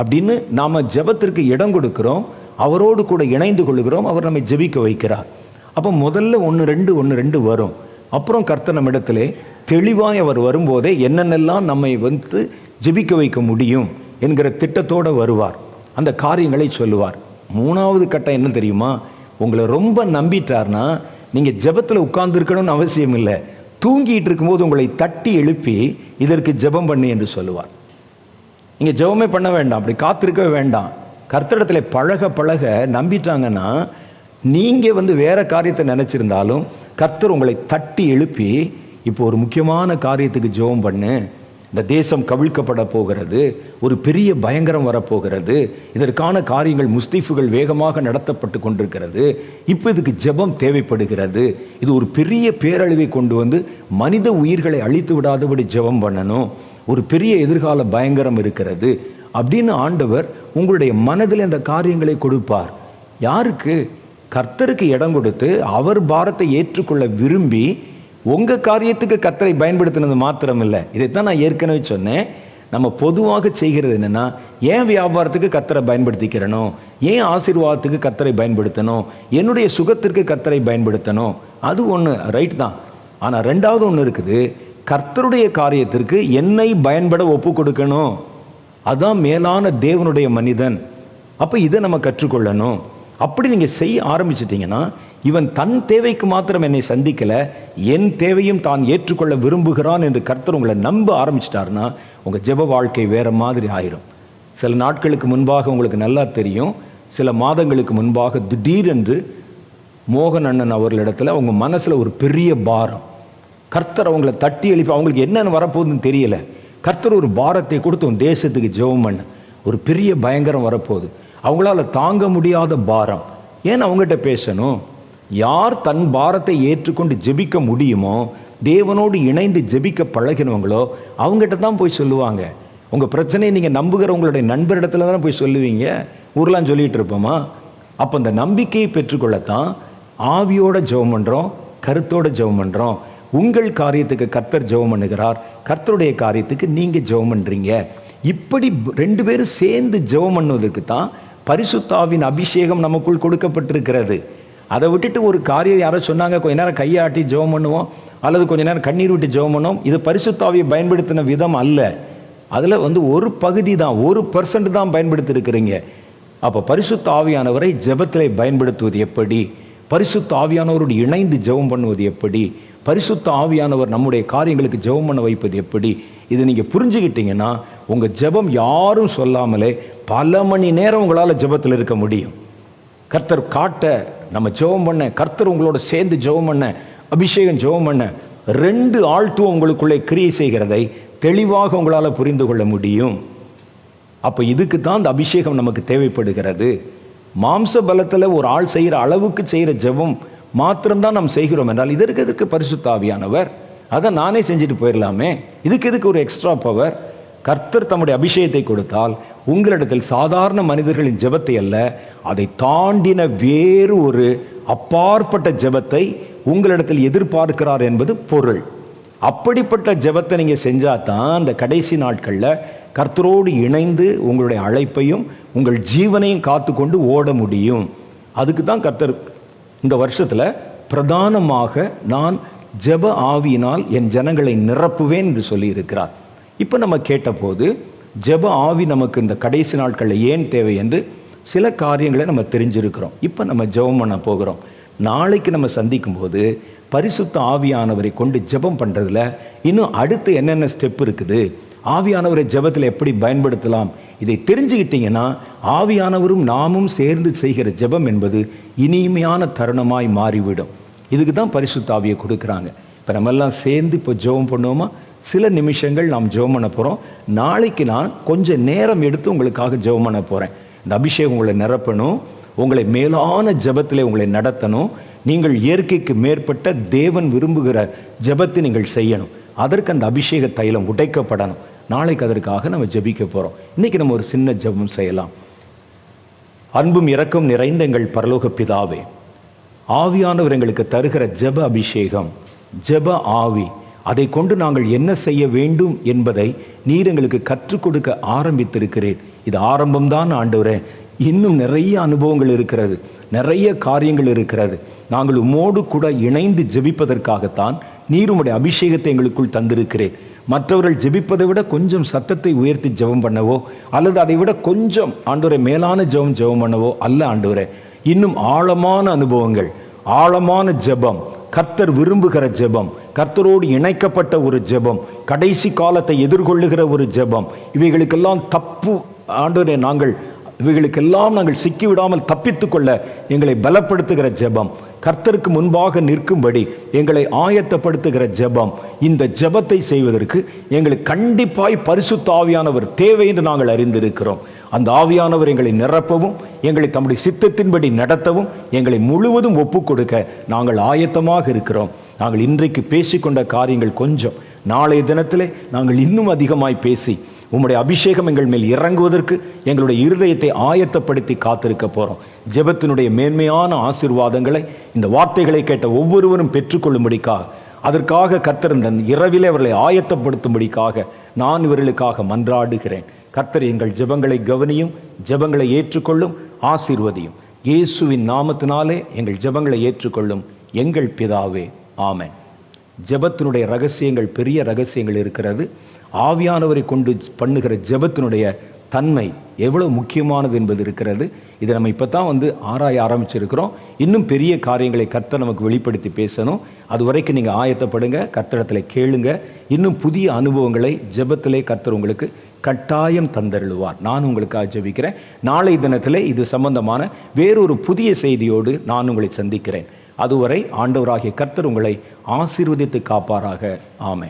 அப்படின்னு நாம் ஜெபத்திற்கு இடம் கொடுக்கிறோம், அவரோடு கூட இணைந்து கொள்கிறோம், அவர் நம்மை ஜெபிக்க வைக்கிறார். அப்போ முதல்ல 1-2 வரும். அப்புறம் கர்த்தர் நம்ம இடத்திலே தெளிவாய் அவர் வரும்போதே என்னென்னலாம் நம்மை வந்து ஜெபிக்க வைக்க முடியும் என்கிற திட்டத்தோடு வருவார், அந்த காரியங்களை சொல்லுவார். 3வது கட்டம் என்ன தெரியுமா? உங்களை ரொம்ப நம்பிட்டார்னா நீங்கள் ஜெபத்தில் உட்கார்ந்துருக்கணும்னு அவசியம் இல்லை, தூங்கிட்டு இருக்கும்போது உங்களை தட்டி எழுப்பி இதற்கு ஜெபம் பண்ணி என்று சொல்லுவார். நீங்கள் ஜெபமே பண்ண வேண்டாம், அப்படி காத்திருக்கவே வேண்டாம். கர்த்தரிடத்தில் பழக பழக நம்பிட்டாங்கன்னா நீங்கள் வந்து வேற காரியத்தை நினச்சிருந்தாலும் கர்த்தர் உங்களை தட்டி எழுப்பி இப்போ ஒரு முக்கியமான காரியத்துக்கு ஜெபம் பண்ணு, இந்த தேசம் கவிழ்க்கப்பட போகிறது, ஒரு பெரிய பயங்கரம் வரப்போகிறது, இதற்கான காரியங்கள் முஸ்தீஃபுகள் வேகமாக நடத்தப்பட்டு கொண்டிருக்கிறது, இப்போ இதுக்கு ஜெபம் தேவைப்படுகிறது, இது ஒரு பெரிய பேரழிவை கொண்டு வந்து மனித உயிர்களை அழித்து விடாதபடி ஜெபம் பண்ணணும், ஒரு பெரிய எதிர்கால பயங்கரம் இருக்கிறது அப்படின்னு ஆண்டவர் உங்களுடைய மனதில் அந்த காரியங்களை கொடுப்பார். யாருக்கு? கர்த்தருக்கு இடம் கொடுத்து அவர் பாரத்தை ஏற்றுக்கொள்ள விரும்பி உங்கள் காரியத்துக்கு கர்த்தரை பயன்படுத்தினது மாத்திரம் இல்லை. இதைத்தான் நான் ஏற்கனவே சொன்னேன். நம்ம பொதுவாக செய்கிறது என்னென்னா, ஏன் வியாபாரத்துக்கு கர்த்தரை பயன்படுத்திக்கிறணும், ஏன் ஆசீர்வாதத்துக்கு கர்த்தரை பயன்படுத்தணும், என்னுடைய சுகத்திற்கு கர்த்தரை பயன்படுத்தணும், அது ஒன்று ரைட் தான். ஆனால் 2வது ஒன்று இருக்குது, கர்த்தருடைய காரியத்திற்கு என்னை பயன்பட ஒப்பு கொடுக்கணும், அதுதான் மேலான தேவனுடைய மனிதன். அப்போ இதை நம்ம கற்றுக்கொள்ளணும். அப்படி நீங்கள் செய்ய ஆரம்பிச்சிட்டிங்கன்னா இவன் தன் தேவைக்கு மாத்திரம் என்னை சந்திக்கலை, என் தேவையும் தான் ஏற்றுக்கொள்ள விரும்புகிறான் என்று கர்த்தர் உங்களை நம்ப ஆரம்பிச்சிட்டாருன்னா உங்கள் ஜெப வாழ்க்கை வேறு மாதிரி ஆயிரும். சில நாட்களுக்கு முன்பாக உங்களுக்கு நல்லா தெரியும், சில மாதங்களுக்கு முன்பாக திடீரென்று மோகன் அண்ணன் அவர்களிடத்தில் அவங்க மனசில் ஒரு பெரிய பாரம், கர்த்தர் அவங்கள தட்டி எழுப்பி அவங்களுக்கு என்னென்னு வரப்போகுதுன்னு தெரியலை, கர்த்தர் ஒரு பாரத்தை கொடுத்து உன் தேசத்துக்கு ஜெபம் பண்ண, ஒரு பெரிய பயங்கரம் வரப்போகுது, அவங்களால தாங்க முடியாத பாரம். ஏன் அவங்ககிட்ட பேசணும்? யார் தன் பாரத்தை ஏற்றுக்கொண்டு ஜெபிக்க முடியுமோ தேவனோடு இணைந்து ஜெபிக்க பழகினவங்களோ அவங்ககிட்ட தான் போய் சொல்லுவாங்க. உங்கள் பிரச்சனையை நீங்கள் நம்புகிற உங்களுடைய நண்பரிடத்துல தானே போய் சொல்லுவீங்க. ஊர்லாம் சொல்லிகிட்டு இருப்போமா? அப்போ அந்த நம்பிக்கையை பெற்றுக்கொள்ளத்தான் ஆவியோட ஜெபம் பண்ணுறோம், கருத்தோட ஜெபம் பண்ணுறோம். உங்கள் காரியத்துக்கு கர்த்தர் ஜெபம் பண்ணுகிறார், கர்த்தருடைய காரியத்துக்கு நீங்கள் ஜெபம் பண்ணுறீங்க. இப்படி 2 பேரும் சேர்ந்து ஜெபம் பண்ணுவதற்கு தான் பரிசுத்த ஆவியின் அபிஷேகம் நமக்குள் கொடுக்கப்பட்டிருக்கிறது. அதை விட்டுட்டு ஒரு காரியம் யாரோ சொன்னாங்க, கொஞ்ச நேரம் கையாட்டி ஜெபம் பண்ணுவோம் அல்லது கொஞ்ச நேரம் கண்ணீர் விட்டு ஜெபம் பண்ணுவோம், இது பரிசுத்த ஆவியை பயன்படுத்தின விதம் அல்ல. அதில் ஒரு பகுதி தான், 1% தான் பயன்படுத்தியிருக்கிறீங்க. அப்போ பரிசுத்த ஆவியானவரை ஜெபத்திலே பயன்படுத்துவது எப்படி, பரிசுத்த ஆவியானவரோடு இணைந்து ஜெபம் பண்ணுவது எப்படி, பரிசுத்த ஆவியானவர் நம்முடைய காரியங்களுக்கு ஜெபம் பண்ண வைப்பது எப்படி, இது நீங்கள் புரிஞ்சுக்கிட்டீங்கன்னா உங்கள் ஜெபம் யாரும் சொல்லாமலே பல மணி நேரம் உங்களால் ஜெபத்தில் இருக்க முடியும். கர்த்தர் காட்ட, நம்ம ஜெபம் பண்ண, கர்த்தர் உங்களோட சேர்ந்து ஜெபம் பண்ண, அபிஷேகம் ஜெபம் பண்ண, 2 ஆழ்த்துவம் உங்களுக்குள்ளே கிரியை செய்கிறதை தெளிவாக உங்களால் புரிந்து கொள்ள முடியும். அப்போ இதுக்கு தான் அந்த அபிஷேகம் நமக்கு தேவைப்படுகிறது. மாம்ச பலத்தில் ஒரு ஆள் செய்கிற அளவுக்கு செய்கிற ஜெபம் மாத்திரம்தான் நாம் செய்கிறோம் என்றால் இதற்கு பரிசுத்த ஆவியானவர், அதை நானே செஞ்சுட்டு போயிடலாமே, இதுக்கு ஒரு எக்ஸ்ட்ரா பவர். கர்த்தர் தம்முடைய அபிஷேகத்தை கொடுத்தால் உங்களிடத்தில் சாதாரண மனிதர்களின் ஜெபத்தை அல்ல, அதை தாண்டின வேறு ஒரு அப்பாற்பட்ட ஜெபத்தை உங்களிடத்தில் எதிர்பார்க்கிறார் என்பது பொருள். அப்படிப்பட்ட ஜெபத்தை நீங்கள் செஞ்சால் தான் அந்த கடைசி நாட்களில் கர்த்தரோடு இணைந்து உங்களுடைய அழைப்பையும் உங்கள் ஜீவனையும் காத்து கொண்டு ஓட முடியும். அதுக்கு தான் கர்த்தர் இந்த வருஷத்தில் பிரதானமாக நான் ஜெப ஆவியினால் என் ஜனங்களை நிரப்புவேன் என்று சொல்லியிருக்கிறார். இப்போ நம்ம கேட்டபோது ஜெப ஆவி நமக்கு இந்த கடைசி நாட்களில் ஏன் தேவை என்று சில காரியங்களை நம்ம தெரிஞ்சிருக்கிறோம். இப்போ நம்ம ஜெபம் பண்ண போகிறோம். நாளைக்கு நம்ம சந்திக்கும் போது பரிசுத்த ஆவியானவரை கொண்டு ஜெபம் பண்ணுறதுல இன்னும் அடுத்து என்னென்ன ஸ்டெப் இருக்குது, ஆவியானவரை ஜெபத்தில் எப்படி பயன்படுத்தலாம், இதை தெரிஞ்சுக்கிட்டீங்கன்னா ஆவியானவரும் நாமும் சேர்ந்து செய்கிற ஜெபம் என்பது இனிமையான தருணமாய் மாறிவிடும். இதுக்கு தான் பரிசுத்த ஆவியை கொடுக்குறாங்க. இப்போ நம்மெல்லாம் சேர்ந்து இப்போ ஜெபம் பண்ணுவோமா? சில நிமிஷங்கள் நாம் ஜெபம் பண்ண போகிறோம். நாளைக்கு நான் கொஞ்சம் நேரம் எடுத்து உங்களுக்காக ஜெபம் பண்ண போகிறேன். இந்த அபிஷேகம் உங்களை நிரப்பணும், உங்களை மேலான ஜெபத்தில் உங்களை நடத்தணும். நீங்கள் இயற்கைக்கு மேற்பட்ட தேவன் விரும்புகிற ஜெபத்தை நீங்கள் செய்யணும். அதற்கு அந்த அபிஷேக தைலம் உடைக்கப்படணும். நாளைக்கு அதற்காக நம்ம ஜெபிக்க போகிறோம். இன்றைக்கி நம்ம ஒரு சின்ன ஜெபம் செய்யலாம். அன்பும் இரக்கம் நிறைந்த எங்கள் பரலோக பிதாவே, ஆவியானவர் எங்களுக்கு தருகிற ஜெப அபிஷேகம், ஜெப ஆவி, அதை கொண்டு நாங்கள் என்ன செய்ய வேண்டும் என்பதை நீர் எங்களுக்கு கற்றுக் கொடுக்க ஆரம்பித்திருக்கிறேன். இது ஆரம்பம்தான் ஆண்டவரே. இன்னும் நிறைய அனுபவங்கள் இருக்கிறது, நிறைய காரியங்கள் இருக்கிறது. நாங்கள் உம்மோடு கூட இணைந்து ஜெபிப்பதற்காகத்தான் நீர் உம்முடைய அபிஷேகத்தை எங்களுக்குள் தந்திருக்கிறேன். மற்றவர்கள் ஜெபிப்பதை விட கொஞ்சம் சத்தத்தை உயர்த்தி ஜெபம் பண்ணவோ அல்லது அதை விட கொஞ்சம் ஆண்டவரே மேலான ஜெபம் பண்ணவோ அல்ல ஆண்டவரே. இன்னும் ஆழமான அனுபவங்கள், ஆழமான ஜெபம், கர்த்தர் விரும்புகிற ஜெபம், கர்த்தரோடு இணைக்கப்பட்ட ஒரு ஜெபம், கடைசி காலத்தை எதிர்கொள்ளுகிற ஒரு ஜெபம், இவைகளுக்கெல்லாம் ஆண்டவரே இவைகளுக்கெல்லாம் நாங்கள் சிக்கிவிடாமல் தப்பித்து கொள்ள எங்களை பலப்படுத்துகிற ஜெபம், கர்த்தருக்கு முன்பாக நிற்கும்படி எங்களை ஆயத்தப்படுத்துகிற ஜெபம். இந்த ஜெபத்தை செய்வதற்கு எங்களுக்கு கண்டிப்பாய் பரிசுத்த ஆவியானவர் தேவை என்று நாங்கள் அறிந்திருக்கிறோம். அந்த ஆவியானவர் எங்களை நிரப்பவும் எங்களை தம்முடைய சித்தத்தின்படி நடத்தவும் எங்களை முழுவதும் ஒப்பு கொடுக்க நாங்கள் ஆயத்தமாக இருக்கிறோம். நாங்கள் இன்றைக்கு பேசிக்கொண்ட காரியங்கள் கொஞ்சம், நாளைய தினத்திலே நாங்கள் இன்னும் அதிகமாய் பேசி உம்முடைய அபிஷேகம் எங்கள் மேல் இறங்குவதற்கு எங்களுடைய இருதயத்தை ஆயத்தப்படுத்தி காத்திருக்க போகிறோம். ஜெபத்தினுடைய மேன்மையான ஆசீர்வாதங்களை இந்த வார்த்தைகளை கேட்ட ஒவ்வொருவரும் பெற்றுக்கொள்ளும்படிக்காக, அதற்காக கர்த்தர் இந்த இரவிலே அவர்களை ஆயத்தப்படுத்தும்படிக்காக நான் இவர்களுக்காக மன்றாடுகிறேன். கர்த்தர் எங்கள் ஜெபங்களை கவனியும், ஜெபங்களை ஏற்றுக்கொள்ளும், ஆசீர்வதியும். இயேசுவின் நாமத்தினாலே எங்கள் ஜெபங்களை ஏற்றுக்கொள்ளும் எங்கள் பிதாவே, ஆமென். ஜெபத்தினுடைய ரகசியங்கள், பெரிய ரகசியங்கள் இருக்கிறது. ஆவியானவரை கொண்டு பண்ணுகிற ஜெபத்தினுடைய தன்மை எவ்வளவு முக்கியமானது என்பது இருக்கிறது. இதை நம்ம இப்போ தான் ஆராய ஆரம்பிச்சிருக்கிறோம். இன்னும் பெரிய காரியங்களை கர்த்தர் நமக்கு வெளிப்படுத்தி பேசணும். அது வரைக்கும் நீங்கள் ஆயத்தப்படுங்க, கர்த்தரிடத்தில் கேளுங்க. இன்னும் புதிய அனுபவங்களை ஜெபத்திலே கர்த்தர் உங்களுக்கு கட்டாயம் தந்தருளுவார். நான் உங்களுக்காக ஜெபிக்கிறேன். நாளை தினத்தில் இது சம்பந்தமான வேறொரு புதிய செய்தியோடு நான் உங்களை சந்திக்கிறேன். அதுவரை ஆண்டவராகிய கர்த்தர் உங்களை ஆசீர்வதித்து காப்பாராக. ஆமென்.